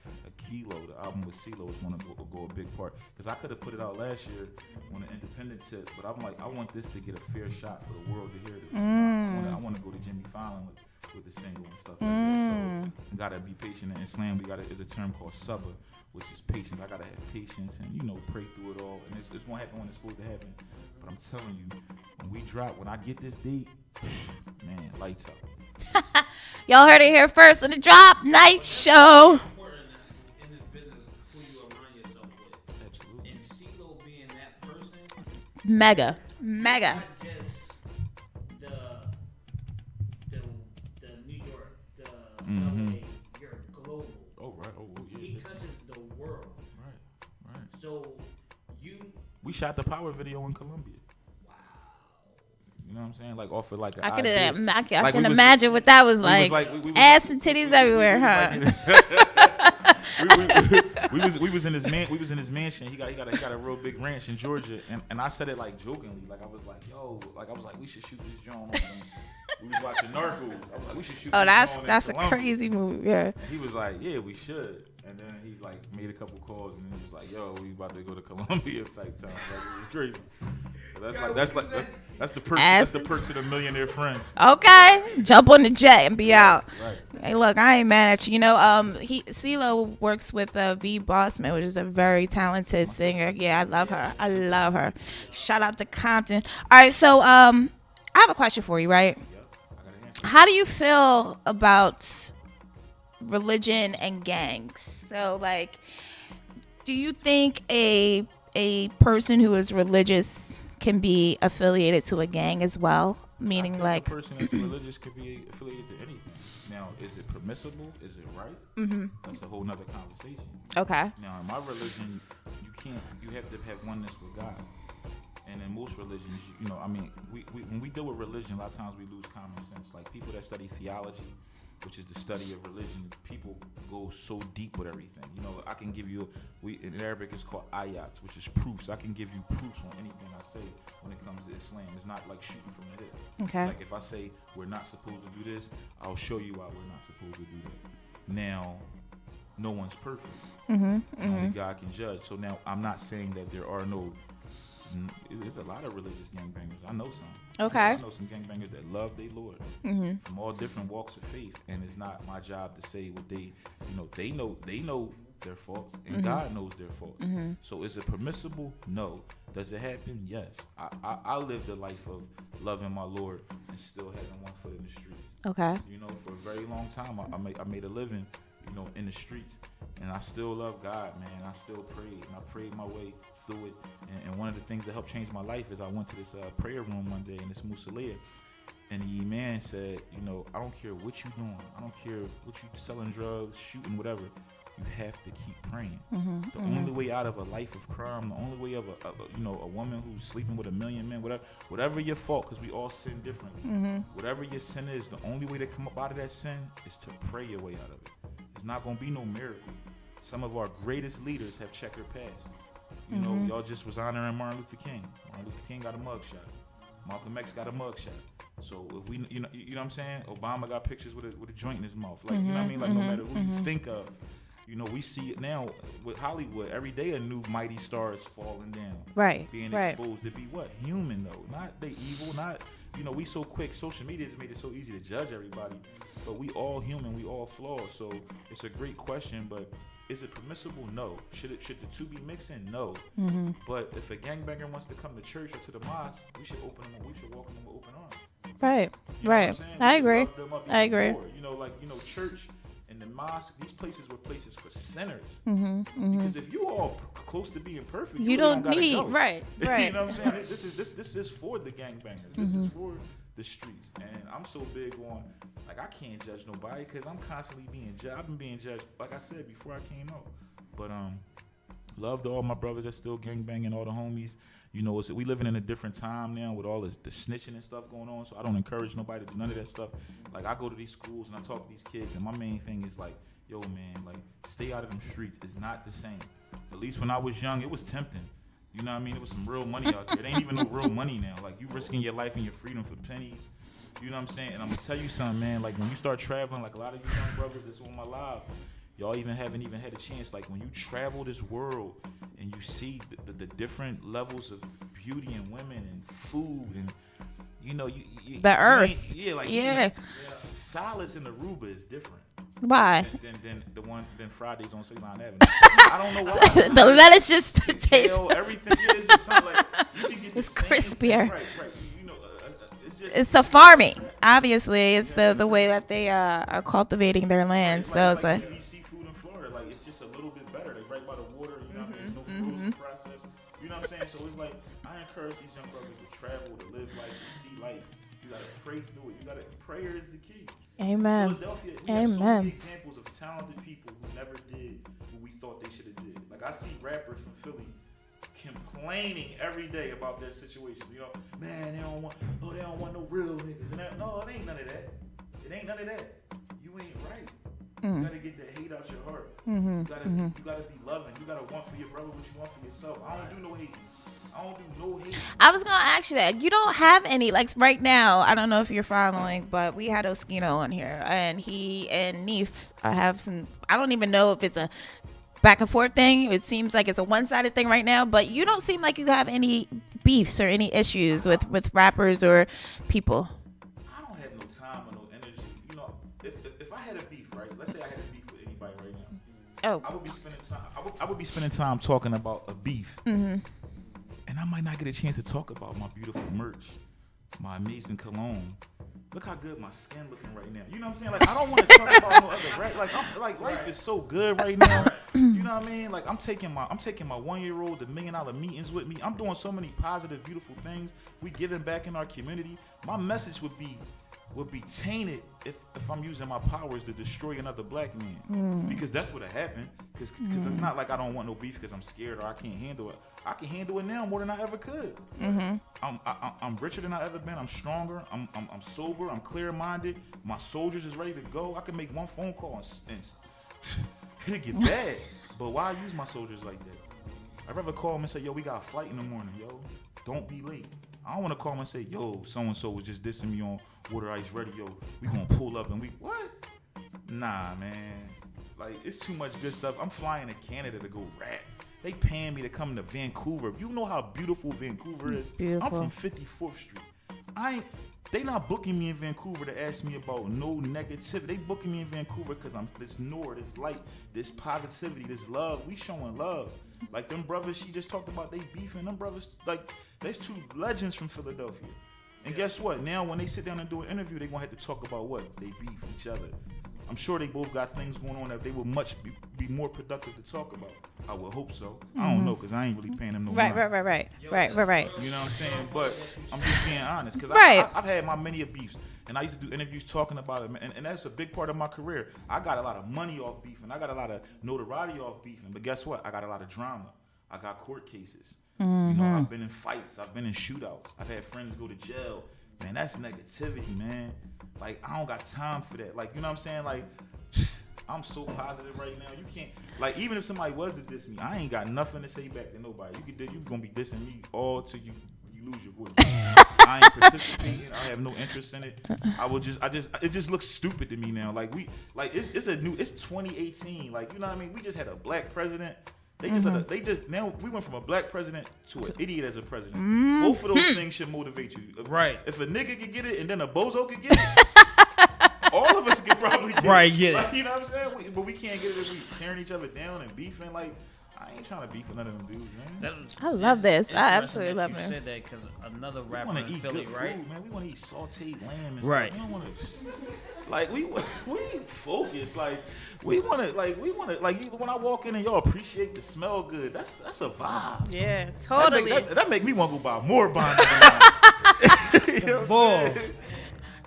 CeeLo, the album with CeeLo, is going to go a big part. Because I could have put it out last year on the independent tip, but I'm like, I want this to get a fair shot for the world to hear this. I want to go to Jimmy Fallon with the single and stuff like that. So you gotta be patient. And in slam, there's a term called subber, which is patience. I gotta have patience and pray through it all. And it's gonna happen when it's supposed to happen. But I'm telling you, when I get this date, man, lights out. Y'all heard it here first on the Drop Night Show. In this business, who you align yourself with. Absolutely. And CeeLo being that person. Mega. Not just the New York, the LA, you're global. Oh right. Oh yeah. He touches the world. Right. So we shot the Power video in Colombia. Wow. You know what I'm saying? Like off of like an I idea. can imagine what that was like. Ass and titties everywhere, huh? We was in his mansion. He got a real big ranch in Georgia, and I said it like jokingly, like I was like, yo, like I was like, we should shoot this joint. We was watching Narcos. I was like, we should shoot. Oh, this that's a Colombia. crazy movie. Yeah. And he was like, yeah, we should. And then he like made a couple calls, and he was like, yo, we about to go to Colombia type time. Like it was crazy. So that's the perk. That's the perks of the millionaire friends. Okay, jump on the jet and be out. Right. Hey, look, I ain't mad at you. CeeLo works with V Bossman, which is a very talented singer. Yeah, I love her. Shout out to Compton. All right, so I have a question for you, right? Yep. I got an answer. How do you feel about religion and gangs? So, like, do you think a person who is religious can be affiliated to a gang as well? Meaning, like, a person that's religious could be affiliated to anything. Now, is it permissible? Is it right? That's a whole nother conversation. Okay. Now, in my religion, you have to have oneness with God. And in most religions, when we deal with religion, a lot of times we lose common sense. Like people that study theology, which is the study of religion, people go so deep with everything. I can give you, in Arabic it's called ayats, which is proofs. I can give you proofs on anything I say when it comes to Islam. It's not like shooting from the hip. Okay. Like if I say we're not supposed to do this, I'll show you why we're not supposed to do that. Now, no one's perfect. Only God can judge. So now I'm not saying that there are no. There's a lot of religious gangbangers. I know some. Okay. I know some gangbangers that love their Lord from all different walks of faith, and it's not my job to say what they know their faults, and God knows their faults. So is it permissible? No. Does it happen? Yes. I lived a life of loving my Lord and still having one foot in the streets. Okay. You know, for a very long time, I made a living, you know, in the streets, and I still love God, man. I still prayed, and I prayed my way through it. And one of the things that helped change my life is I went to this prayer room one day in this Musalia, and the man said, you know, I don't care what you doing, I don't care what you selling drugs, shooting, whatever. You have to keep praying. The only way out of a life of crime, the only way of a woman who's sleeping with a million men, whatever your fault, because we all sin differently. Whatever your sin is, the only way to come up out of that sin is to pray your way out of it. It's not gonna be no miracle. Some of our greatest leaders have checkered past. You know, y'all just was honoring Martin Luther King. Martin Luther King got a mugshot. Malcolm X got a mugshot. So if we, you know what I'm saying? Obama got pictures with a joint in his mouth. Like, you know what I mean? Like, no matter who you think of. You know, we see it now with Hollywood. Every day a new mighty star is falling down. Right. Being exposed to be what? Human, though. Not they evil, not, you know, we so quick. Social media has made it so easy to judge everybody. But we all human. We all flawed. So it's a great question, but is it permissible? No. Should the two be mixing? No. But if a gangbanger wants to come to church or to the mosque, we should welcome them with open arms. Right. You know Right. I agree. I agree. More. You know, like, you know, church and the mosque, these places were places for sinners. Because if you all close to being perfect, you don't need go. right. You know what I'm saying? This is for the gangbangers. This is for the streets. And I'm so big on, like, I can't judge nobody because I'm constantly being judged. I've been being judged, like I said, before I came out. But love to all my brothers that still gangbanging, all the homies. You know, we living in a different time now with all the snitching and stuff going on. So I don't encourage nobody to do none of that stuff. Like, I go to these schools and I talk to these kids, and my main thing is like, yo, man, like, stay out of them streets. It's not the same. At least when I was young, it was tempting. You know what I mean? It was some real money out there. It ain't even no real money now. Like, you risking your life and your freedom for pennies. You know what I'm saying? And I'm gonna tell you something, man. Like, when you start traveling, like a lot of you young brothers that's on my live, y'all haven't even had a chance. Like, when you travel this world and you see the different levels of beauty and women and food and, you know, the earth. Salads in Aruba is different. Why? Than Fridays on 69th Avenue. I don't know why. The lettuce just tastes. Everything is just something like you can get. It's crispier. Right. You know, it's the farming. Obviously, it's the way that they are cultivating their land. So it's like. Seafood in Florida, like, it's just a little bit better. They right by the water. You know what I mean? No frozen process. You know what I'm saying? So it's like, I encourage these young brothers to travel, to live life, to see life. You gotta pray through it. Prayer is the key. Amen. Philadelphia, we have so many examples of talented people who never did what we thought they should have did. Like, I see rappers from Philly complaining every day about their situation. You know, man, they don't want no real niggas. No, it ain't none of that. It ain't none of that. You ain't right. You gotta get the hate out your heart. You gotta be loving. You gotta want for your brother what you want for yourself. I don't do no hate. I was gonna ask you that. You don't have any, like, right now. I don't know if you're following, but we had Oskino on here, and he and Neef have some. I don't even know if it's a back and forth thing. It seems like it's a one-sided thing right now. But you don't seem like you have any beefs or any issues with rappers or people. I don't have no time or no energy. You know, if I had a beef, right? Let's say I had a beef with anybody right now. I would be spending time. I would be spending time talking about a beef. And I might not get a chance to talk about my beautiful merch, my amazing cologne. Look how good my skin looking right now. You know what I'm saying? Like, I don't want to talk about no other rap. Like, life is so good right now. You know what I mean? Like, I'm taking my 1-year-old to $1 million meetings with me. I'm doing so many positive, beautiful things. We giving back in our community. My message would be tainted if I'm using my powers to destroy another black man. Because that's what happened. Because it's not like I don't want no beef because I'm scared or I can't handle it. I can handle it now more than I ever could. I'm richer than I ever been. I'm stronger. I'm sober. I'm clear-minded. My soldiers is ready to go. I can make one phone call and it'll get bad. But why use my soldiers like that? I'd rather call them and say, yo, we got a flight in the morning, yo. Don't be late. I don't want to call them and say, yo, so-and-so was just dissing me on Water Ice Radio. We gonna pull up and what? Nah, man. Like, it's too much good stuff. I'm flying to Canada to go rap. They paying me to come to Vancouver. You know how beautiful Vancouver is? Beautiful. I'm from 54th Street. They not booking me in Vancouver to ask me about no negativity. They booking me in Vancouver because I'm this this light, this positivity, this love. We showing love. Like them brothers she just talked about, they beefing. Them brothers, like, there's two legends from Philadelphia. And guess what? Now when they sit down and do an interview, they gonna have to talk about what? They beef each other. I'm sure they both got things going on that they would much be more productive to talk about. I would hope so. I don't know, because I ain't really paying them no mind. Right. You know what I'm saying? But I'm just being honest, because I've had my many beefs, and I used to do interviews talking about it, and that's a big part of my career. I got a lot of money off beefing. I got a lot of notoriety off beefing. But guess what? I got a lot of drama. I got court cases. You know, I've been in fights. I've been in shootouts. I've had friends go to jail. Man, that's negativity, man. Like, I don't got time for that. Like, you know what I'm saying? Like, I'm so positive right now. You can't, like, even if somebody was to diss me, I ain't got nothing to say back to nobody. You gonna be dissing me all till you lose your voice. I ain't participating. I have no interest in it. It just looks stupid to me now. Like, it's 2018. Like, you know what I mean? We just had a black president. They just now we went from a black president to an idiot as a president. Both of those things should motivate you. Right. If a nigga could get it and then a bozo could get it, all of us could probably get it. Get like, you know what I'm saying? But we can't get it if we tearing each other down and beefing. Like, I ain't trying to beef with none of them dudes, man. I love this. I absolutely love it. You said that because another rapper in Philly, right? Food, man. We want to eat sauteed lamb and right. stuff. We don't want to, like, we focus. Like, we want to, like, when I walk in and y'all appreciate the smell good, that's a vibe. Yeah, totally. That make me want to go buy more Bond. Bull.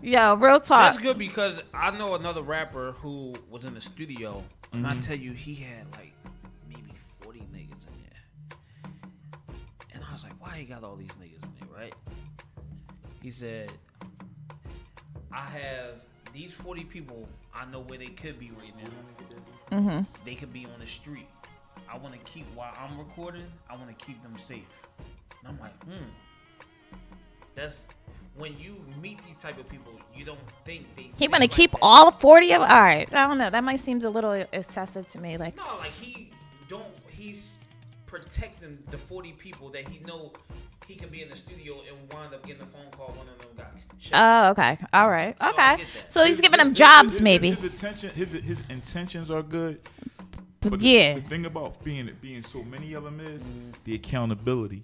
Yo, real talk. That's good because I know another rapper who was in the studio, and I tell you, he had like maybe 40 niggas in there. And I was like, why you got all these niggas in there, right? He said, I have these 40 people, I know where they could be right now. Mm-hmm. They could be on the street. I want to keep, while I'm recording, I want to keep them safe. And I'm like, That's when you meet these type of people, you don't think they. He want to keep all 40 of them. All right, I don't know. That might seem a little excessive to me. Like, no, like he's protecting the 40 people that he know he can be in the studio and wind up getting a phone call. One of them guys. Oh, okay, all right, So okay. So he's giving them jobs, maybe. His intentions are good. But yeah. The thing about being so many of them is the accountability.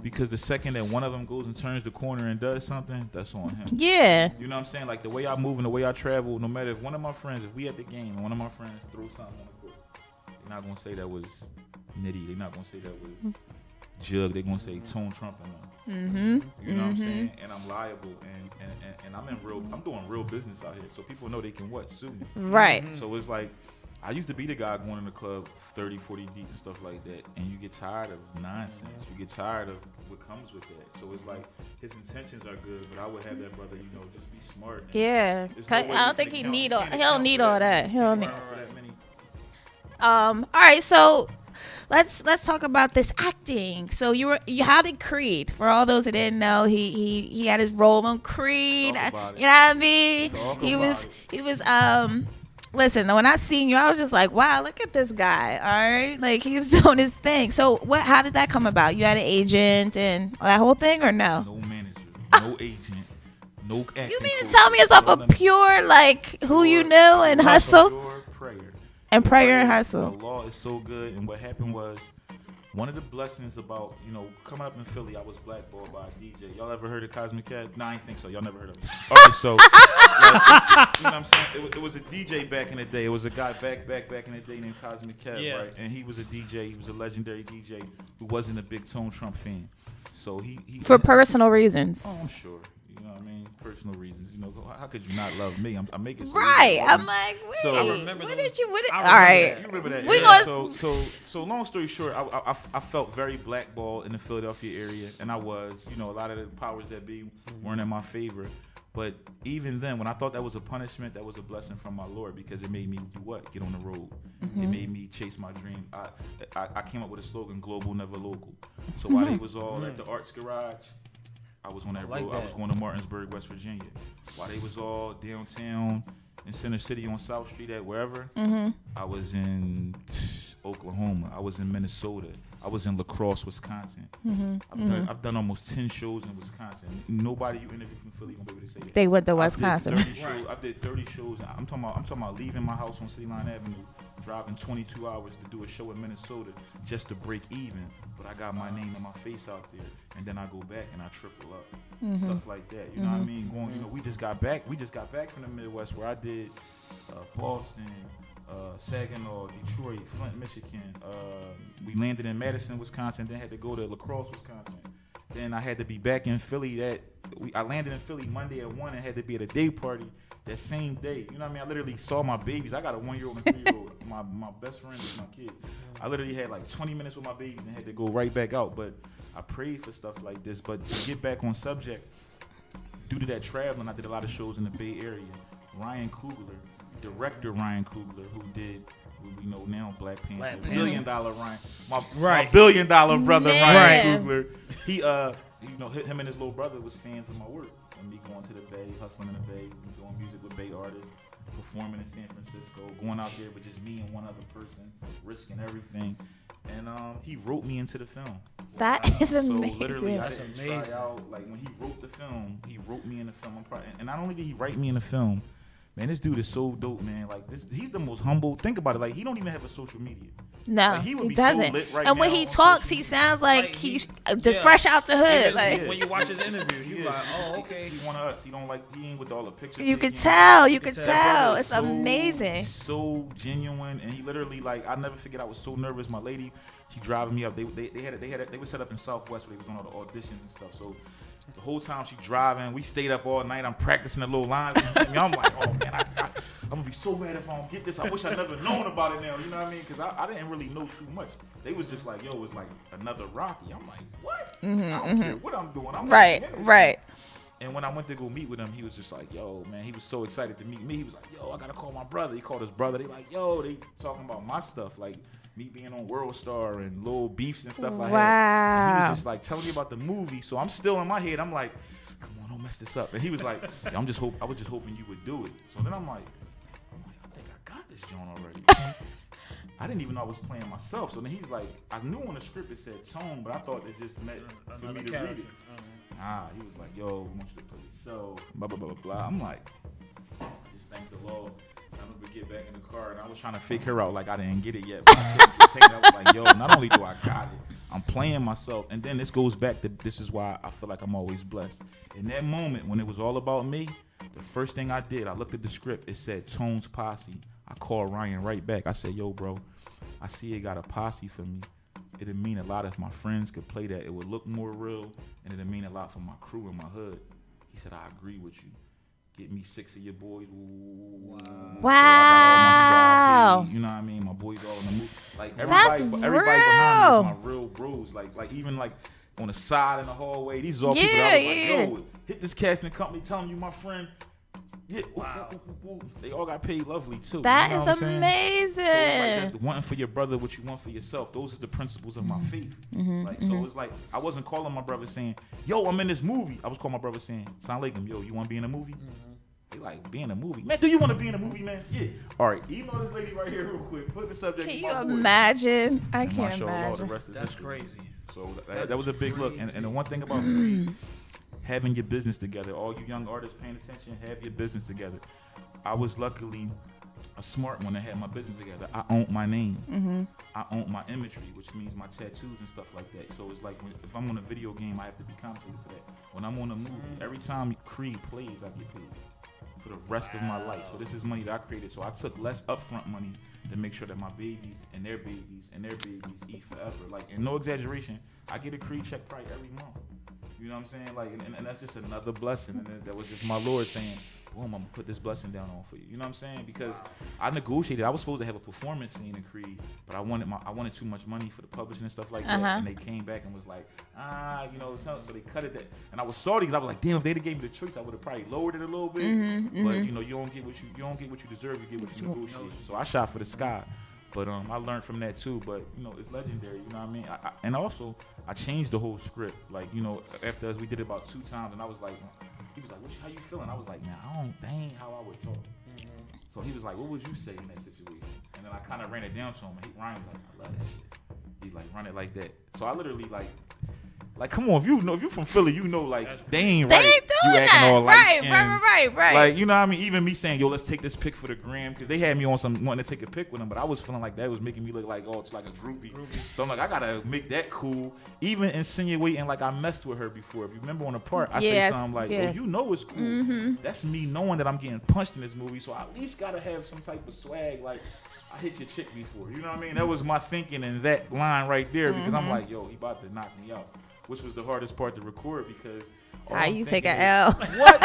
Because the second that one of them goes and turns the corner and does something, that's on him. Yeah. You know what I'm saying? Like, the way I move and the way I travel, no matter if one of my friends, if we at the game and one of my friends throws something on the court, they're not going to say that was nitty. They're not going to say that was jug. They're going to say tone Trump and You know what I'm saying? And I'm liable. And I'm doing real business out here. So people know they can sue me. Right. So it's like, I used to be the guy going in the club 30, 40 deep and stuff like that. And you get tired of nonsense. You get tired of what comes with that. So it's like, his intentions are good, but I would have that brother, just be smart. Yeah. I don't think he don't need all that. He don't need. All right, so let's talk about this acting. So how did Creed? For all those that didn't know, he had his role on Creed. You know what I mean? He was listen, when I seen you, I was just like, wow, look at this guy. All right, like, he was doing his thing. So how did that come about? You had an agent and that whole thing, or no? No manager, no agent, no acting. You mean to tell me it's off of pure, like, who you knew and hustle? Pure prayer. Prayer and hustle. The law is so good, and what happened was, one of the blessings about, coming up in Philly, I was blackballed by a DJ. Y'all ever heard of Cosmic Cat? No, I ain't think so. Y'all never heard of him. Okay, so, you know what I'm saying? It was a DJ back in the day. It was a guy back in the day named Cosmic Cat, right? And he was a DJ. He was a legendary DJ who wasn't a big Tone Trump fan. So he for personal reasons. Oh, I'm sure. You know what I mean? Personal reasons. How could you not love me? I'm making it right. I'm like, wait. So, I remember what those. did you? What did? I All right. You remember that? We Yeah. gonna. So long story short, I felt very blackballed in the Philadelphia area, and I was. A lot of the powers that be weren't in my favor. But even then, when I thought that was a punishment, that was a blessing from my Lord, because it made me do what? Get on the road. It made me chase my dream. I came up with a slogan: global, never local. So while they was all at the Arts Garage, I was on that road. I was going to Martinsburg, West Virginia. While they was all downtown in Center City on South Street at wherever, I was in Oklahoma. I was in Minnesota. I was in La Crosse, Wisconsin. I've done almost 10 shows in Wisconsin. Nobody you interview from Philly gonna be able to say that. They went to Wisconsin. I did 30 shows. I'm talking about leaving my house on City Line Avenue, driving 22 hours to do a show in Minnesota just to break even. But I got my name and my face out there, and then I go back and I triple up, stuff like that. You know what I mean? We just got back from the Midwest where I did Boston, Saginaw, Detroit, Flint, Michigan. We landed in Madison, Wisconsin, then had to go to La Crosse, Wisconsin. Then I had to be back in Philly. I landed in Philly Monday at 1 and had to be at a day party that same day. You know what I mean? I literally saw my babies. I got a 1-year-old and a 3-year-old. My best friend is my kid. I literally had like 20 minutes with my babies and had to go right back out. But I prayed for stuff like this. But to get back on subject, due to that traveling, I did a lot of shows in the Bay Area. Ryan Coogler, director Ryan Coogler, who did what we know now, Black Panther. $1 billion Ryan, my $1 billion brother Ryan Coogler. He, him and his little brother was fans of my work. And me going to the Bay, hustling in the Bay, doing music with Bay artists, performing in San Francisco, going out there with just me and one other person, risking everything. And he wrote me into the film. That is amazing. So literally, I didn't try out. Like when he wrote the film, he wrote me in the film. And not only did he write me in the film, man, this dude is so dope, man. Like he's the most humble. Think about it. Like he don't even have a social media. No, like, he doesn't. So lit right and when he talks, he sounds like he's fresh out the hood. Like when you watch his interviews, you like, oh, okay. He one of us. He ain't with all the pictures. You could tell. You could tell. It's amazing. So genuine, and he literally like I never forget. I was so nervous. My lady, she driving me up. They were set up in Southwest where they was doing all the auditions and stuff. So. The whole time she driving, we stayed up all night. I'm practicing the little lines. I'm like, oh man, I'm gonna be so mad if I don't get this. I wish I'd never known about it now. You know what I mean? Because I didn't really know too much. They was just like, yo, it's like another Rocky. I'm like, what? I don't care what I'm doing. I'm right. And when I went to go meet with him, he was just like, yo, man, he was so excited to meet me. He was like, yo, I gotta call my brother. He called his brother. They like, yo, they talking about my stuff, like me being on World Star and little beefs and stuff I had. And he was just like telling me about the movie. So I'm still in my head. I'm like, come on, don't mess this up. And he was like, I was just hoping you would do it. So then I'm like, I think I got this joint already. I didn't even know I was playing myself. So then he's like, I knew on the script it said Tone, but I thought it just meant for me to read it. He was like, yo, we want you to play yourself, blah, blah, blah, blah, blah. I'm like, I just thank the Lord. I remember get back in the car and I was trying to fake her out like I didn't get it yet. But I was like, yo, not only do I got it, I'm playing myself. And then this goes back to this is why I feel like I'm always blessed. In that moment when it was all about me, the first thing I did, I looked at the script. It said Tone's Posse. I called Ryan right back. I said, yo, bro, I see you got a posse for me. It'd mean a lot if my friends could play that. It would look more real, and it'd mean a lot for my crew and my hood. He said, I agree with you. Get me 6 of your boys. Ooh. Wow. So you know what I mean? My boys all in the movie. Like everybody behind me is my real bros. Like even like on the side in the hallway. These are all people that I was like, yo, hit this casting company, tell them you my friend. Yeah, wow. They all got paid lovely too. That you know is amazing. So it's like wanting for your brother what you want for yourself. Those are the principles of my faith. So it's like I wasn't calling my brother saying, "Yo, I'm in this movie." I was calling my brother saying, "Sound like him, yo, you want to be in a movie?" They like be in a movie, man. Do you want to be in a movie, man? Yeah. All right. Email this lady right here real quick. Put the subject. Can you imagine? I can't imagine. That's crazy. So that was a big look. And the one thing about having your business together, all you young artists paying attention, have your business together. I was luckily a smart one that had my business together. I owned my name. I owned my imagery, which means my tattoos and stuff like that. So it's like if I'm on a video game, I have to be compensated for that. When I'm on a movie, every time Creed plays, I get paid for the rest of my life. So this is money that I created. So I took less upfront money to make sure that my babies and their babies and their babies eat forever. Like, and no exaggeration, I get a Creed check probably every month. You know what I'm saying? Like, and that's just another blessing. And that was just my Lord saying, boom, I'm gonna put this blessing down on for you. You know what I'm saying? Because I negotiated. I was supposed to have a performance scene in Creed, but I wanted too much money for the publishing and stuff like that. And they came back and was like, so they cut it. And I was salty because I was like, damn, if they'd have gave me the choice, I would have probably lowered it a little bit. But you don't get what you deserve. You get what you negotiate. So I shot for the sky. But I learned from that too. But it's legendary. You know what I mean? And also I changed the whole script. Like after us, we did it about 2 times, and I was like, he was like, how you feeling? I was like, man, that ain't how I would talk. So he was like, what would you say in that situation? And then I kind of ran it down to him. And Ryan's like, I love that shit. He's like, run it like that. So I literally like, come on, if you from Philly, you know, like, they ain't right. They ain't doing you acting that. all light Right. Like, you know what I mean? Even me saying, yo, let's take this pic for the gram, because they had me on some wanting to take a pic with them, but I was feeling like that was making me look like, oh, it's like a groupie. So I'm like, I gotta make that cool. Even insinuating like I messed with her before. If you remember on the part, I say something like, oh, you know it's cool. That's me knowing that I'm getting punched in this movie, so I at least gotta have some type of swag, like, I hit your chick before. You know what I mean? That was my thinking in that line right there, because I'm like, yo, he about to knock me out. Which was the hardest part to record, because how you take an L? What?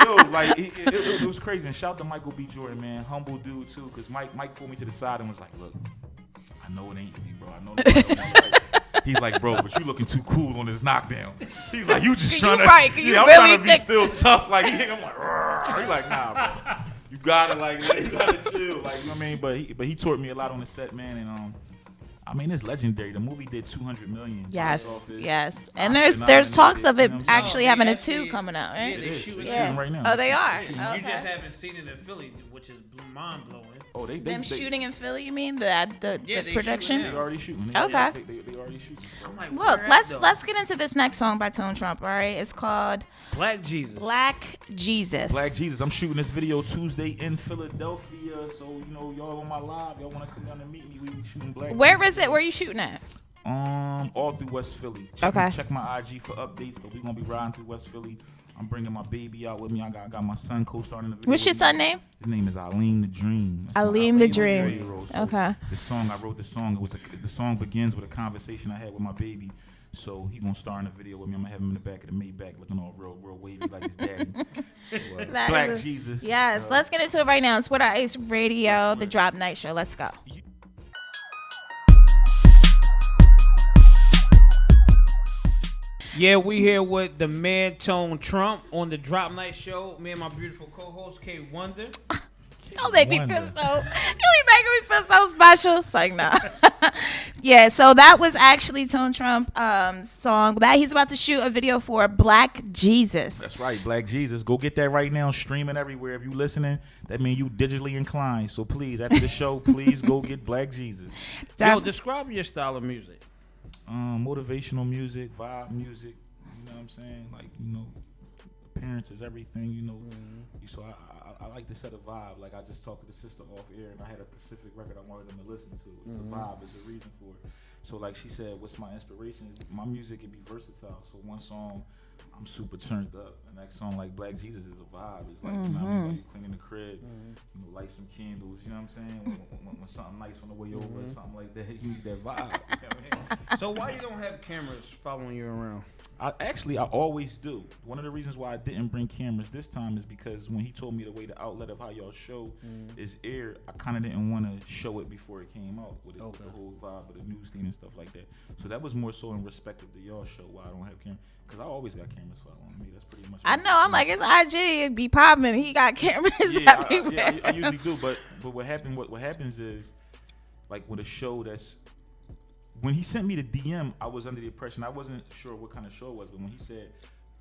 Yo, like it was crazy. And shout to Michael B. Jordan, man, humble dude too, because Mike pulled me to the side and was like, look, I know it ain't easy, bro. I know that. He's like, bro, but you looking too cool on this knockdown. He's like, you just trying to, I'm trying to be still tough. Like I'm like, he's like, nah, bro. You gotta chill. Like, you know what I mean? But he taught me a lot on the set, man, and I mean, it's legendary. The movie did $200 million. Yes. And there's talks of it actually having a 2 coming out, right? Yeah, they're shooting right now. Oh, they are. Okay. You just haven't seen it in Philly, which is mind blowing. Oh, they shooting in Philly? You mean the production? They already shooting. Okay. They already shooting. I'm like, well, let's get into this next song by Tone Trump. All right, it's called Black Jesus. Black Jesus. I'm shooting this video Tuesday in Philadelphia, so you know y'all on my live. Y'all want to come down and meet me? We be shooting Black. Where is it? Where are you shooting at? All through West Philly. Check my IG for updates, but we gonna be riding through West Philly. I'm bringing my baby out with me. I got my son co-starring in the video. What's your son's name? His name is Aleem the Dream. Aleem the Dream. So okay. I wrote the song. The song begins with a conversation I had with my baby. So he gonna star in the video with me. I'm gonna have him in the back of the Maybach, looking all real wavy like his daddy. So, Black Jesus. Yes, let's get into it right now. It's Twitter Ice Radio, the Drop Night Show. Let's go. Yeah, we here with the man Tone Trump on the Drop Night Show. Me and my beautiful co-host K Wonder. Don't make me feel so. You making me feel so special. It's like nah. Yeah, so that was actually Tone Trump song that he's about to shoot a video for Black Jesus. That's right, Black Jesus. Go get that right now, streaming everywhere. If you listening, that means you digitally inclined. So please, after the show, please go get Black Jesus. Yo, describe your style of music. Motivational music, vibe music. You know what I'm saying? Like, you know, appearance is everything. You know, so I like to set a vibe. Like I just talked to the sister off air, and I had a specific record I wanted them to listen to. It's a vibe. It's a reason for it. So like she said, what's my inspiration? My music can be versatile. So one song, I'm super turned up. The next song, like Black Jesus, is a vibe. It's like, you know what I mean? Like you cleaning the crib, you know, light some candles. You know what I'm saying? When something nice on the way over, something like that, you need that vibe. You know what I mean? So why you don't have cameras following you around? I always do. One of the reasons why I didn't bring cameras this time is because when he told me the way the outlet of how y'all show is aired, I kind of didn't want to show it before it came out with the whole vibe of the newsstand and stuff like that. So that was more so in respect of the y'all show why I don't have cameras. Because I always got cameras following me. That's pretty much. I know. I'm like, it's IG. It be popping. He got cameras everywhere. I usually do. But what happens is, like with a show that's, when he sent me the DM, I was under the impression, I wasn't sure what kind of show it was, but when he said,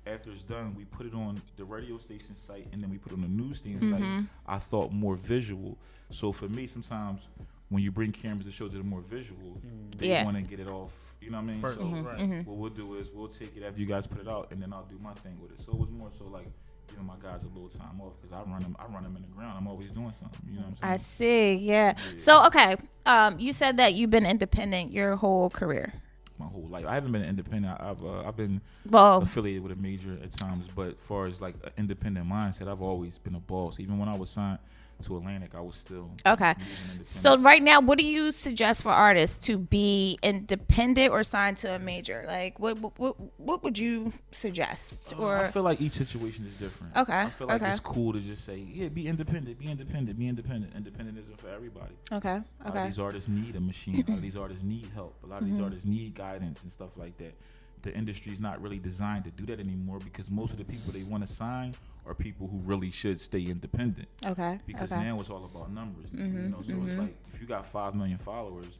after it's done, we put it on the radio station site and then we put it on the newsstand site, I thought more visual. So for me, sometimes when you bring cameras to shows that are more visual, they want to get it off, you know what I mean? First, so what we'll do is we'll take it after you guys put it out, and then I'll do my thing with it. So it was more so like, giving my guys a little time off, because I run them in the ground. I'm always doing something. You know what I'm saying? I see. Yeah. So okay, you said that you've been independent your whole career. My whole life, I haven't been independent. I've been affiliated with a major at times, but as far as like an independent mindset, I've always been a boss. Even when I was signed to Atlantic, I was still okay. So right now, what do you suggest for artists to be independent or signed to a major? Like, what would you suggest? Or I feel like each situation is different. Okay. I feel like it's cool to just say, yeah, be independent. Independentism for everybody. Okay. A lot of these artists need a machine. A lot of these artists need help. A lot of these artists need guidance and stuff like that. The industry's not really designed to do that anymore, because most of the people they want to sign are people who really should stay independent. Okay. Because now it's all about numbers. You know, so it's like if you got 5 million followers,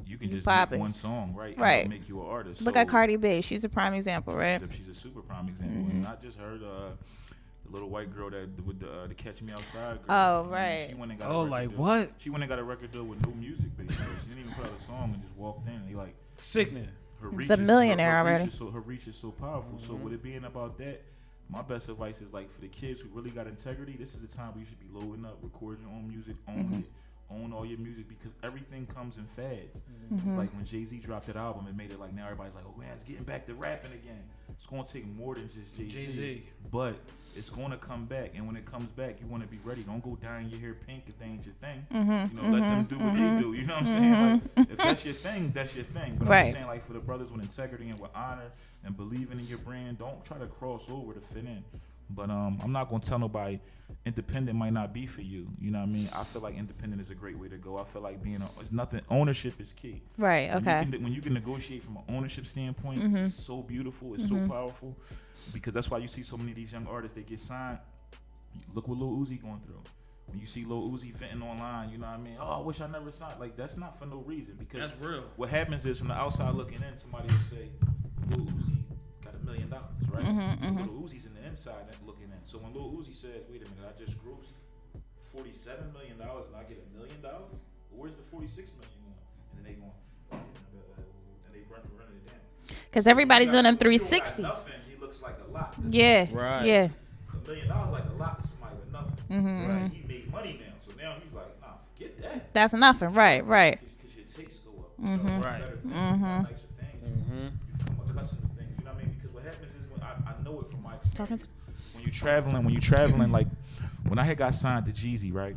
you can just make one song, right? And make you an artist. Look at Cardi B. She's a prime example, right? She's a super prime example. And I just heard the little white girl that with the Catch Me Outside girl. Oh, right. She went and got Oh, a record like deal. what? She went and got a record deal with no music, basically. She didn't even put out a song and just walked in. And he like Sickening. her reach It's a millionaire already. Her reach is so powerful. So with it being about that, my best advice is like for the kids who really got integrity, this is the time where you should be loading up, recording your own music, own it. Own all your music because everything comes in fads. It's like when Jay-Z dropped that album, it made it like now everybody's like, oh man, it's getting back to rapping again. It's going to take more than just Jay-Z. But it's going to come back, and when it comes back, you want to be ready. Don't go dyeing your hair pink if they ain't your thing. Let them do what they do. You know what I'm saying? Like, if that's your thing, that's your thing. But I'm just saying, like, for the brothers with integrity and with honor and believing in your brand, don't try to cross over to fit in. But I'm not gonna tell nobody independent might not be for you. You know what I mean? I feel like independent is a great way to go. I feel like it's nothing. Ownership is key. Right. Okay. When you can negotiate from an ownership standpoint, it's so beautiful. It's so powerful because that's why you see so many of these young artists. They get signed. Look what Lil Uzi going through. When you see Lil Uzi venting online, you know what I mean? Oh, I wish I never signed. Like that's not for no reason because that's real. What happens is from the outside looking in, somebody will say Lil Uzi got $1 million, right? Lil Uzi's in the inside looking in. So when Lil Uzi says, wait a minute, I just grossed $47 million and I get $1 million? Well, where's the $46 million going? And then they going, and they run it down. Because everybody's doing them 360. Nothing, he looks like a lot. Yeah. Right. Yeah. $1 million like a lot to somebody with nothing. Right? He made money now. So now he's like, nah, forget that. That's nothing. Right. Right. Because your takes go up. You know, Right. better things, nicer things. You become accustomed to things. You know what I mean? Because what happens is when I know it from my experience. When you're traveling, like when I had got signed to Jeezy, right?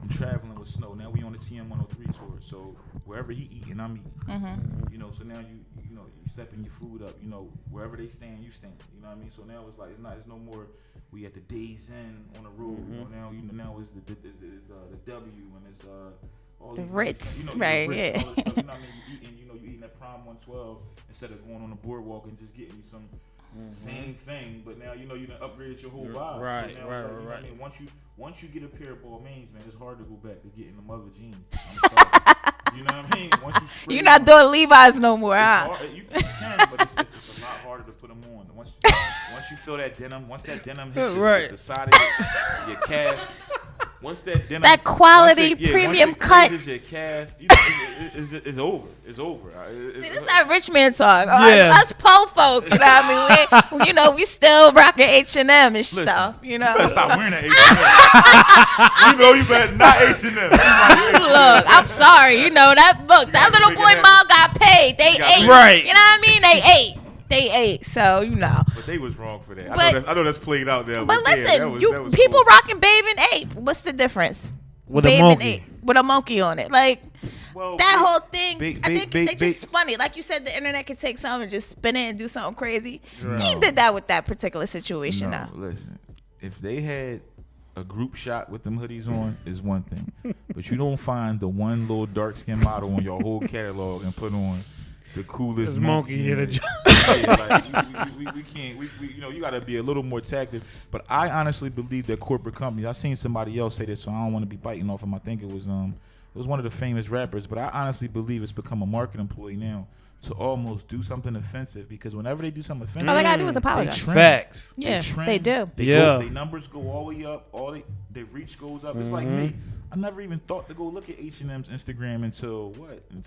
I'm traveling with Snow. Now we on the TM103 tour. So wherever he eating, I'm eating. You know, so now you stepping your food up. You know, wherever they stand, you stand. You know what I mean? So now it's like it's no more. We at the Days Inn on the road. You know, now it's the W and it's all The these Ritz, you know, right? The Ritz, Yeah. all this stuff, you know what I mean? You eating at Prime 112 instead of going on the boardwalk and just getting you some same thing. But now you done upgraded your whole vibe. Right, so now right, it's like, you know right. what I mean? Once you get a pair of Balmains, man, it's hard to go back to getting them other jeans. I'm sorry. You know what I mean? Once you spray You're not them, doing Levi's no more, huh? hard, you can, but it's a lot harder to put them on. Once you feel that denim, once that denim hits the side of your calf, once that denim, That quality premium once it cut. grazes your calf, you know, it's over. It's over. See, this is that rich man talk. Us po folk, you know what I mean? We still rocking H&M and stuff, you know. You better stop wearing that H&M. You know you better not H&M. Look, I'm sorry. That little boy mom got paid. They ate. Right. You know what I mean? They ate. So, But they was wrong for that. But, I know that's played out there. But listen, that was people cool. rocking Babe and Ape. What's the difference? With Babe a and monkey. Ape with a monkey on it. Like that whole thing. I think they Babe. just spun it. Like you said, the internet could take something and just spin it and do something crazy. No. He did that with that particular situation. No, Now, listen. If they had a group shot with them hoodies on, is one thing, but you don't find the one little dark skinned model on your whole catalog and put on the coolest monkey hit a in it. job. We can't. You got to be a little more tactive. But I honestly believe that corporate companies. I seen somebody else say this, so I don't want to be biting off him. I think it was one of the famous rappers. But I honestly believe it's become a marketing ploy now to almost do something offensive, because whenever they do something offensive, all they gotta do is apologize. Facts. Yeah, trend, they do. Their numbers go all the way up. Their reach goes up. It's like me. I never even thought to go look at H&M's Instagram until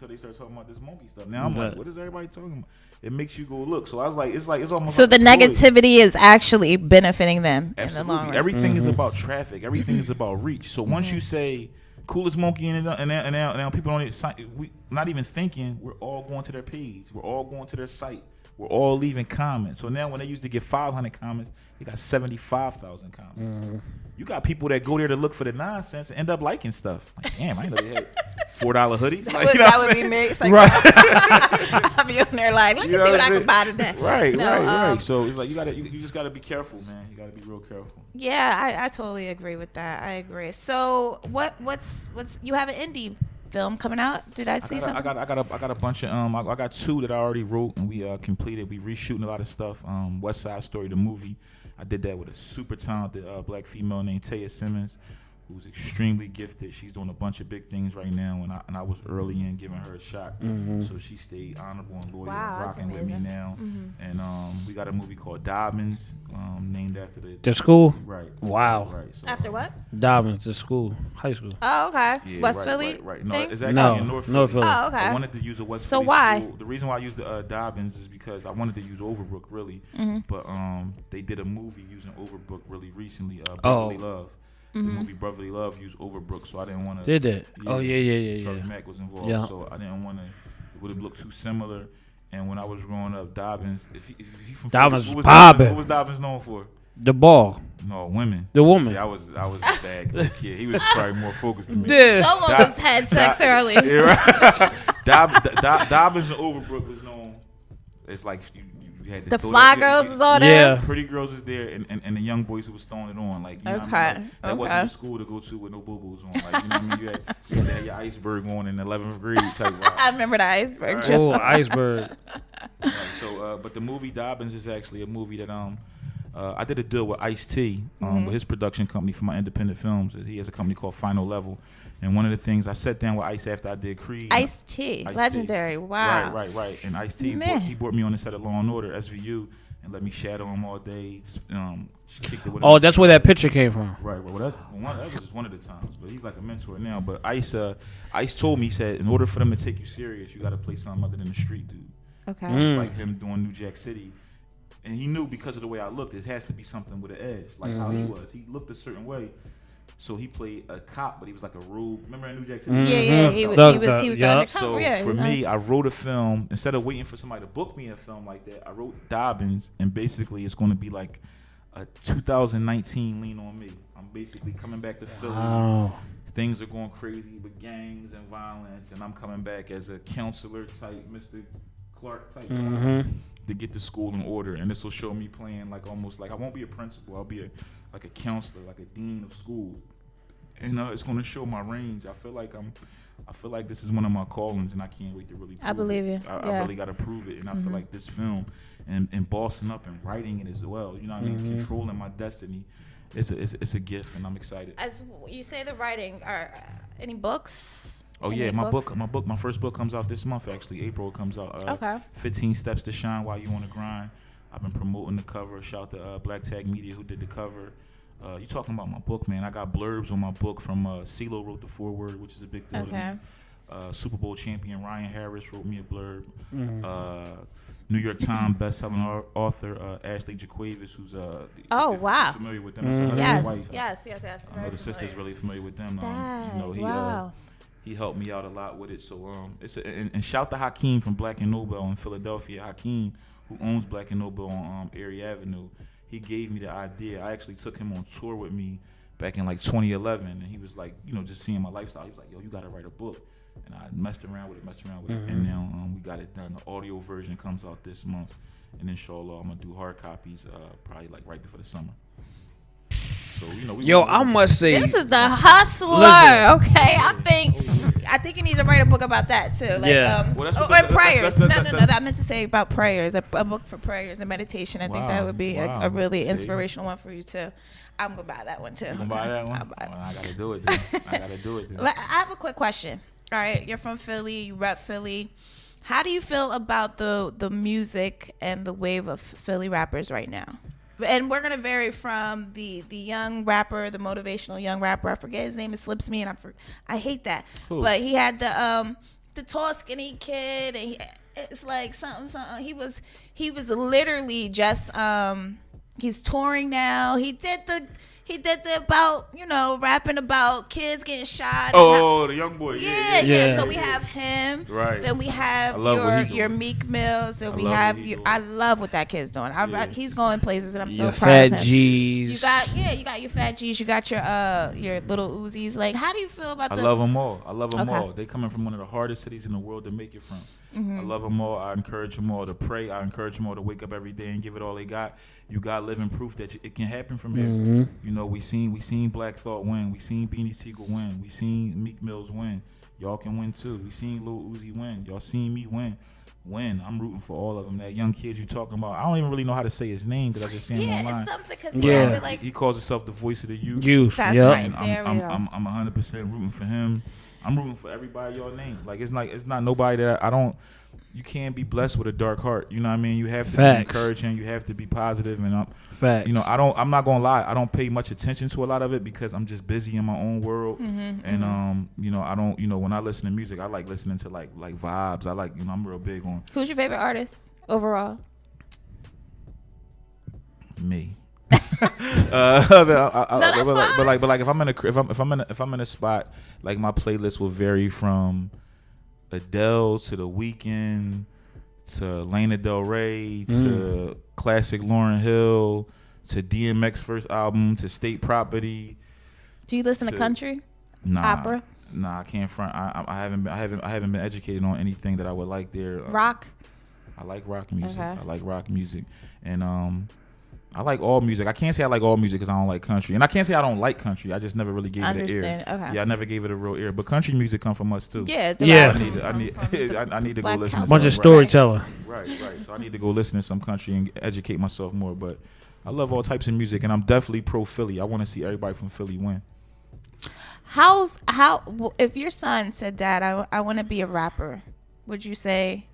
they start talking about this monkey stuff. Now I'm like, what is everybody talking about? It makes you go look. So I was like, it's almost. So like the negativity is actually benefiting them in the long run. Everything is about traffic. Everything is about reach. So once you say coolest monkey and now people don't even, we not even thinking, we're all going to their page. We're all going to their site. We're all leaving comments. So now when they used to get 500 comments, they got 75,000 comments. You got people that go there to look for the nonsense and end up liking stuff. Like, damn, I didn't know they had $4 hoodies. That would be me. It's like, right. I'll be on there like, let me see what I can buy today. Right. So it's like you just gotta be careful, man. You gotta be real careful. Yeah, I totally agree with that. I agree. So what's you have an indie film coming out? Did I see something? I got a bunch of I got 2 that I already wrote and we completed. We reshooting a lot of stuff. West Side Story, the movie. I did that with a super talented black female named Taya Simmons. who's extremely gifted. She's doing a bunch of big things right now, and I was early in giving her a shot. So she stayed honorable and loyal and rocking with me now. And we got a movie called Dobbins, named after the school. Right. Wow. Right. So, After what? Dobbins, the school, high school. Oh, okay. Yeah, West right, Philly. Right. No, thing? it's actually in North Philly. Oh, okay. I wanted to use a West So Philly why? school. The reason why I used the Dobbins is because I wanted to use Overbrook really, but they did a movie using Overbrook really recently. Brotherly Love. The movie Brotherly Love used Overbrook, so I didn't want to. Did it? Yeah. Charlie Mack was involved, so I didn't want to. It would have looked too similar. And when I was growing up, Dobbins, if he from Dobbins Philly, was popping. What was Dobbins known for? The ball. No, women. The woman. See, I was a bad little kid. He was probably more focused than me. Yeah. Someone was had sex early. Yeah, right. Dobbins and Overbrook was known. It's like you had The fly girls is all there. Yeah. Pretty girls was there, and the young boys who was throwing it on. Like, you know what I mean? Like, that wasn't the school to go to with no boo-boos on. Like, you know what I mean? You had to have your iceberg on in 11th grade type vibe. I remember the iceberg Right. joke. Oh, iceberg. Right, so, but the movie Dobbins is actually a movie that I did a deal with Ice-T, with his production company for my independent films. He has a company called Final Level. And one of the things, I sat down with Ice after I did Creed. Ice-T, legendary. Wow. Right. And Ice-T, he brought me on the set of Law & Order, SVU, and let me shadow him all day. Kicked it with him. That's where that picture came from. Right. Well, that was just one of the times. But he's like a mentor now. But Ice told me, he said, in order for them to take you serious, you got to play something other than the street dude. Okay. It's like him doing New Jack City. And he knew because of the way I looked, it has to be something with an edge, like how he was. He looked a certain way. So he played a cop, but he was like a rude. Remember in New Jack City? Yeah. He was undercover. So for me, I wrote a film. Instead of waiting for somebody to book me a film like that, I wrote Dobbins, and basically it's going to be like a 2019 Lean on Me. I'm basically coming back to Philly. Wow. Things are going crazy with gangs and violence, and I'm coming back as a counselor type, Mr. Clark type guy to get the school in order. And this will show me playing like almost like I won't be a principal. I'll be like a counselor, like a dean of school. And it's going to show my range. I feel like this is one of my callings, and I can't wait to really prove I believe it. you. I really got to prove it. And I feel like this film and bossing up and writing it as well, you know what I mean, controlling my destiny, it's a gift, and I'm excited. As you say, the writing, are any books? Oh yeah, my first book comes out this month actually. April it comes out. 15 Steps to Shine While You on the Grind. I've been promoting the cover. Shout to Black Tag Media who did the cover. You talking about my book, man? I got blurbs on my book from CeeLo wrote the foreword, which is a big deal to me. Super Bowl champion Ryan Harris wrote me a blurb. New York Times best-selling author Ashley Jaquavis, who's wow, familiar with them. That's her wife. Yes. I know the sister's really familiar with them. He helped me out a lot with it. So and shout to Hakeem from Black and Noble in Philadelphia. Hakeem, who owns Black and Noble on Erie Avenue, he gave me the idea. I actually took him on tour with me back in like 2011, and he was like, just seeing my lifestyle. He was like, yo, you got to write a book. And I messed around with it, and now we got it done. The audio version comes out this month, and inshallah, I'm gonna do hard copies probably like right before the summer. So I must say, this is the hustler. Okay, I think you need to write a book about that too. Like, prayers. No. I meant to say about prayers. A book for prayers and meditation. I think that would be a really inspirational one for you too. I'm gonna buy that one too. You gonna buy that one? I gotta do it then. I have a quick question. All right, you're from Philly. You rep Philly. How do you feel about the music and the wave of Philly rappers right now? And we're gonna vary from the young rapper, the motivational young rapper. I forget his name. It slips me, and I hate that. Who? But he had the tall, skinny kid, and it's like something. He was literally just he's touring now. He did the about rapping about kids getting shot. The young boy. Yeah. So we have him. Right. Then we have your Meek Mills. Then we have you. I love what that kid's doing. He's going places, and I'm so proud of him. Fat G's. You got your Fat G's. You got your little Uzis. Like, how do you feel about I love them all. All. They coming from one of the hardest cities in the world to make it from. I love them all. I encourage them all to pray. I encourage them all to wake up every day and give it all they got. You got living proof that it can happen from here. We seen Black Thought win. We seen Beanie Siegel win. We seen Meek Mills win. Y'all can win too. We seen Lil Uzi win. Y'all seen me win. win. I'm rooting for all of them. That young kid you talking about, I don't even really know how to say his name because I just seen him online. It's something because Yeah. I feel like He calls himself the voice of the youth. Youth. That's Yep. right. And There we go. I'm 100% rooting for him. I'm rooting for everybody y'all name. Like it's not nobody that I don't. You can't be blessed with a dark heart. You know what I mean? You have to Facts. be encouraging. You have to be positive. And Facts. you know, I'm not gonna lie. I don't pay much attention to a lot of it because I'm just busy in my own world. And you know, I don't. You know, when I listen to music, I like listening to like vibes. I like. You know, I'm real big on who's your favorite artist overall? me. That's fine. But like if I'm in a spot, like my playlist will vary from Adele to The Weeknd to Lana Del Rey to classic Lauryn Hill to DMX first album to State Property. Do you listen to country? Opera? Nah, I can't front. I haven't been educated on anything that I would like there. Rock? I like rock music. Okay. I like rock music, and I like all music. I can't say I like all music because I don't like country, and I can't say I don't like country. I just never really gave it an ear. Okay. Yeah, I never gave it a real ear. But country music come from us too. Yeah. Yeah. I need to go Black listen. To Bunch of some- storyteller. Right. So I need to go listen to some country and educate myself more. But I love all types of music, and I'm definitely pro Philly. I want to see everybody from Philly win. If your son said, "Dad, I want to be a rapper," would you say,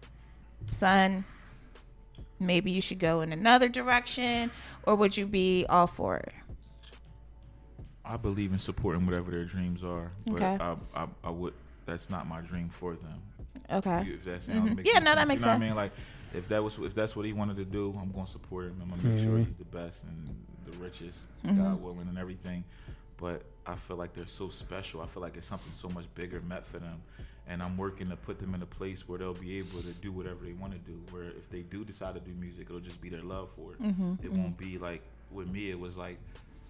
"Son, maybe you should go in another direction," or would you be all for it? I believe in supporting whatever their dreams are, but Okay. I would. That's not my dream for them. Okay. If that sounds makes Yeah, sense. no, that makes you know sense. What I mean, like if that's what he wanted to do, I'm gonna support him. I'm gonna make sure he's the best and the richest, God willing, and everything. But I feel like they're so special. I feel like it's something so much bigger meant for them, and I'm working to put them in a place where they'll be able to do whatever they want to do. Where if they do decide to do music, it'll just be their love for it. It won't be like with me. It was like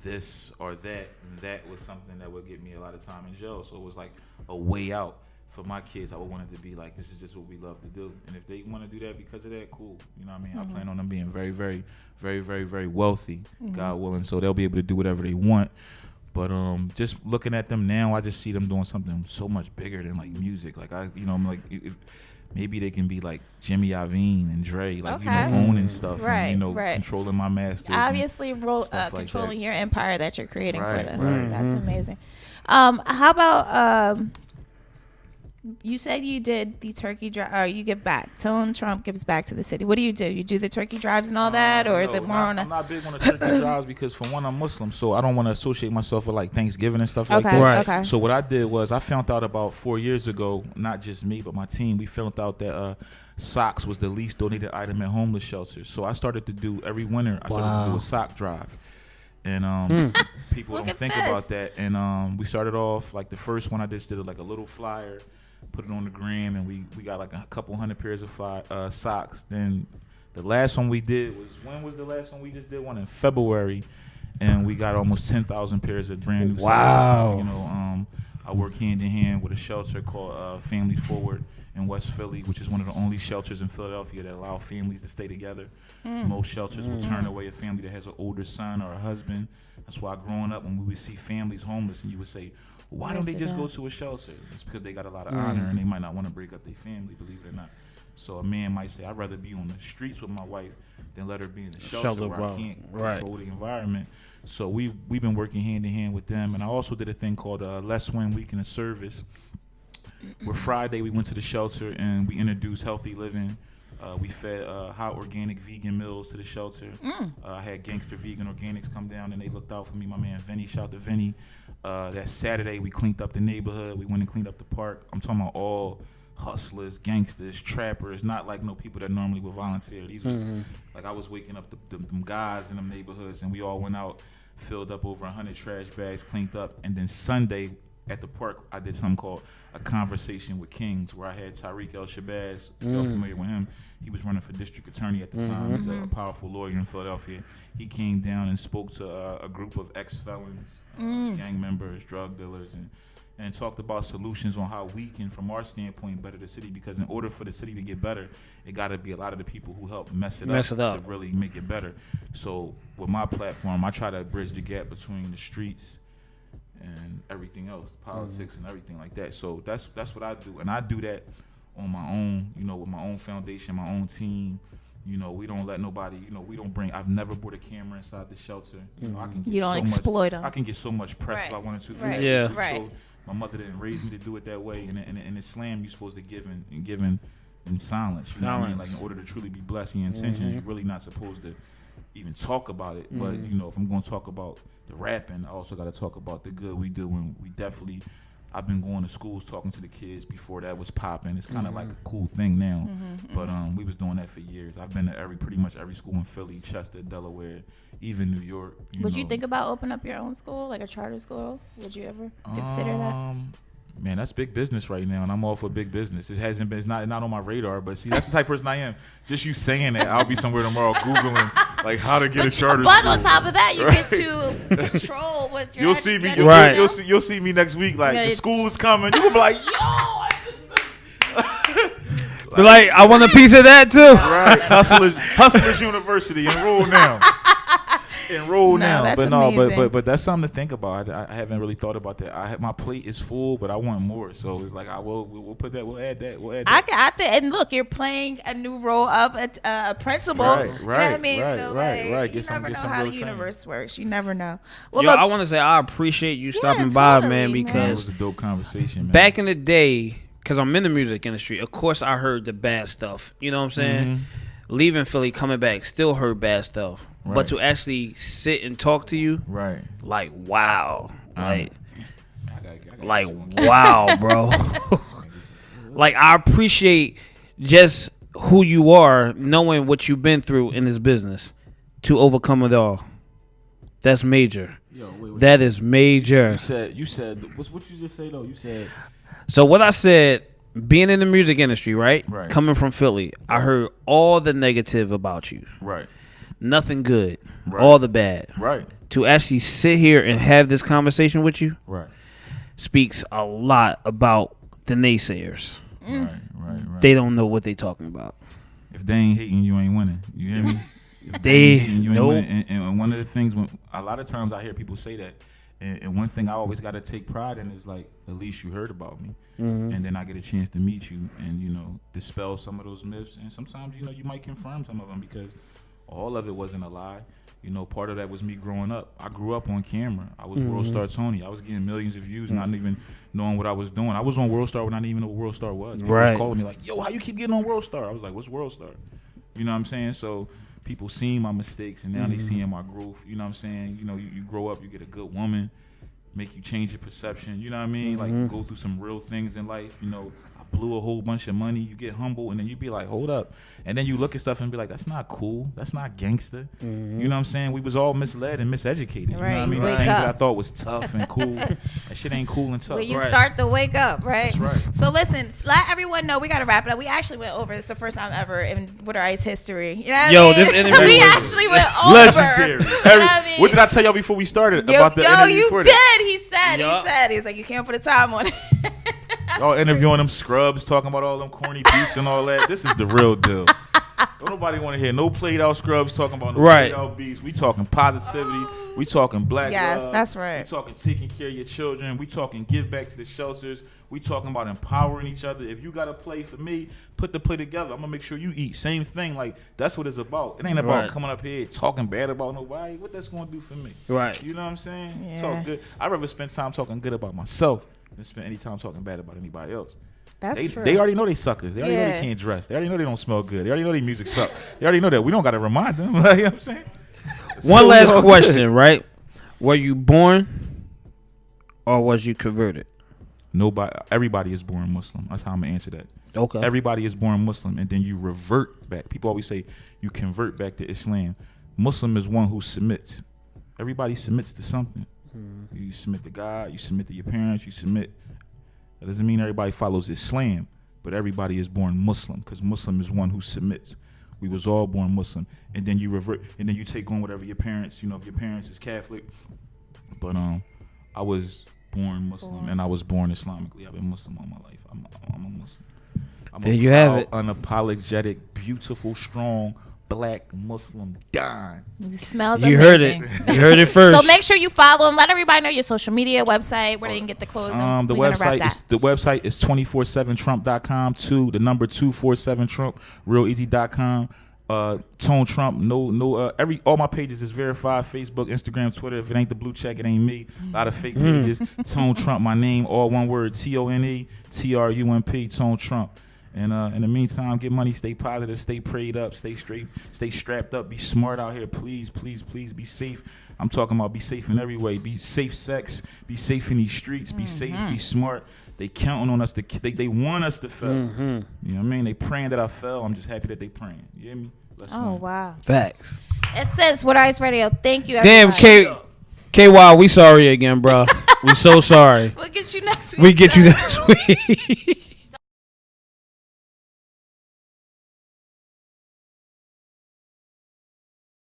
this or that, and that was something that would get me a lot of time in jail. So it was like a way out. For my kids, I would want it to be like, this is just what we love to do. And if they want to do that because of that, cool. You know what I mean? I plan on them being very, very, very, very, very wealthy, God willing. So they'll be able to do whatever they want. But just looking at them now, I just see them doing something so much bigger than like music. Like I'm like, if maybe they can be like Jimmy Iovine and Dre, like owning stuff, and controlling my masters. Obviously, like controlling your empire that you're creating for them. Right. That's amazing. How about you said you did the turkey drive, or you give back. Tone Trump gives back to the city. What do? You do the turkey drives and all that, or is it more on a? I'm not big on the turkey drives because for one, I'm Muslim, so I don't want to associate myself with like Thanksgiving and stuff like that. Right. Okay. So what I did was I found out about 4 years ago, not just me but my team, we found out that socks was the least donated item at homeless shelters. So I started to do every winter. I started to do a sock drive. And people don't think about that. And we started off like the first one I just did like a little flyer, put it on the gram, and we got like a couple hundred pairs of socks. Then the last one we did was, when was the last one? We just did one in February, and we got almost 10,000 pairs of brand new socks. You know, I work hand in hand with a shelter called Family Forward in West Philly, which is one of the only shelters in Philadelphia that allow families to stay together. Most shelters will turn away a family that has an older son or a husband. That's why growing up, when we would see families homeless, and you would say, why don't they just go to a shelter? It's because they got a lot of honor, and they might not want to break up their family, believe it or not. So a man might say, I'd rather be on the streets with my wife than let her be in the shelter where I can't control the environment. So we've been working hand in hand with them. And I also did a thing called Let's Win Weekend of Service, where Friday we went to the shelter and we introduced healthy living. We fed hot organic vegan meals to the shelter. I had Gangster Vegan Organics come down and they looked out for me. My man Vinny, shout out to Vinny. That Saturday we cleaned up the neighborhood. We went and cleaned up the park. I'm talking about all hustlers, gangsters, trappers, not like no people that normally would volunteer. These was like I was waking up them guys in them neighborhoods, and we all went out, filled up over 100 trash bags, cleaned up, and then Sunday at the park I did something called a conversation with Kings, where I had Tariq El Shabazz, if y'all familiar with him. He was running for district attorney at the time. He's a powerful lawyer in Philadelphia. He came down and spoke to a group of ex-felons, gang members, drug dealers, and talked about solutions on how we can, from our standpoint, better the city. Because in order for the city to get better, it got to be a lot of the people who help mess it up to really make it better. So with my platform, I try to bridge the gap between the streets and everything else, politics and everything like that. So that's what I do, and I do that on my own, with my own foundation, my own team. We don't let nobody, we don't bring. I've never brought a camera inside the shelter. I can get You don't so exploit much, them. I can get so much press if I wanted to. Right. Yeah. Right. So my mother didn't raise me to do it that way. And in Islam, you're supposed to give in silence. You know what I mean? Like, in order to truly be blessed, your intentions, you're really not supposed to even talk about it. But if I'm going to talk about the rapping, I also got to talk about the good we do. And we definitely, I've been going to schools talking to the kids before that was popping. It's kind of like a cool thing now. But we was doing that for years. I've been to pretty much every school in Philly, Chester, Delaware, even New York. Would you think about opening up your own school, like a charter school? Would you ever consider that? Man, that's big business right now, and I'm all for big business. It hasn't been, it's not on my radar, but see, that's the type of person I am. Just you saying that, I'll be somewhere tomorrow Googling like how to get a charter But school. on top of that, you get to control what you're You'll see me, Right. you'll see me next week. Like the school is coming. You will be like, yo. Be like, I want a piece of that too. Right, Hustlers University, enroll now. That's amazing. But that's something to think about. I haven't really thought about that. My plate is full, but I want more. So it's like we'll put that. We'll add that. I think, and look, you're playing a new role of a principal. Right, You know what I mean? right, so right. like, Get you some never know real how the training. universe works. You never know. Well, Yo, look, I want to say I appreciate you stopping by, totally, man, man. That because was a dope conversation, man. back in the day, because I'm in the music industry, of course I heard the bad stuff. You know what I'm saying? Leaving Philly, coming back, still heard bad stuff. Right. But to actually sit and talk to you, Right. like, wow. I Like, wow, bro. Like, I appreciate just who you are, knowing what you've been through in this business to overcome it all. That's major. Yo, wait. That is major. You said what you just say though? You said So what I said, being in the music industry, right? Right. Coming from Philly, I heard all the negative about you. right. Nothing good. Right. All the bad. Right. To actually sit here and have this conversation with you Right. speaks a lot about the naysayers. Right. They don't know what they talking about. If they ain't hating, you ain't winning. You hear me? If They ain't hating, you ain't know. winning. And one of the things, when a lot of times I hear people say that, and one thing I always got to take pride in is like, at least you heard about me, and then I get a chance to meet you and dispel some of those myths. And sometimes you might confirm some of them because all of it wasn't a lie. Part of that was me growing up. I grew up on camera. I was World Star Tony. I was getting millions of views, not even knowing what I was doing. I was on World Star when I didn't even know what World Star was. People was calling me like, yo, how you keep getting on World Star? I was like, what's World Star? You know what I'm saying? So people seeing my mistakes and now they seeing my growth. You know what I'm saying? You grow up, you get a good woman, make you change your perception. You know what I mean? Like, you go through some real things in life. I blew a whole bunch of money. You get humble, and then you be like, hold up. And then you look at stuff and be like, that's not cool. That's not gangster. You know what I'm saying? We was all misled and miseducated. You know what I mean? The Wake things up. that I thought was tough and cool, that shit ain't cool and tough. when you start to wake up, right? That's right. So listen, let everyone know we got to wrap it up. We actually went over. It's the first time ever in What Are Ice history. You know what Yo, I mean? this interview we was actually went over. Legendary. You know what I mean? What did I tell y'all before we started Yo, about the interview you before did. that? He said. He's like, you can't put a time on it. Y'all interviewing them scrubs, talking about all them corny beats and all that. This is the real deal. Don't nobody want to hear no played out scrubs talking about no Right. played out beats. We talking positivity. We talking black Yes, love. that's right. We talking taking care of your children. We talking give back to the shelters. We talking about empowering each other. If you got to play for me, put the play together. I'm going to make sure you eat. Same thing. Like, that's what it's about. It ain't about Right. coming up here talking bad about nobody. What that's going to do for me? Right. You know what I'm saying? Yeah. Talk good. I'd rather spend time talking good about myself than spend any time talking bad about anybody else. That's true. They already know they suckers. They already know they can't dress. They already know they don't smell good. They already know their music suck. They already know that. We don't got to remind them. You know what I'm saying? One So last we all question, good. right? Were you born or was you converted? Everybody is born Muslim. That's how I'm going to answer that. Okay. Everybody is born Muslim, and then you revert back. People always say you convert back to Islam. Muslim is one who submits. Everybody submits to something. You submit to God, you submit to your parents, you submit. That doesn't mean everybody follows Islam, but everybody is born Muslim because Muslim is one who submits. We was all born Muslim, and then you revert, and then you take on whatever your parents. If your parents is Catholic, but I was born Muslim and I was born Islamically. I've been Muslim all my life. I'm a Muslim. I'm There you have it. unapologetic, beautiful, strong, Black Muslim Don. It smells You amazing. heard it. You heard it first. So make sure you follow him. Let everybody know your social media, website, where they can get the clothes. The website is 247trump.com. The number 247trump. Realeasy.com. Tone Trump. All my pages is verified. Facebook, Instagram, Twitter. If it ain't the blue check, it ain't me. A lot of fake pages. Tone Trump. My name, all one word. ToneTrump. Tone Trump. And in the meantime, get money, stay positive, stay prayed up, stay straight, stay strapped up, be smart out here, please, please, please be safe. I'm talking about be safe in every way. Be safe sex, be safe in these streets, be safe, be smart. They counting on us they want us to fail. You know what I mean? They praying that I fell. I'm just happy that they praying. You hear me? Wow. Facts. It says What Ice Radio. Thank you, Damn, everybody. KY, we sorry again, bro. We so sorry. We'll get you next week. We get you next week.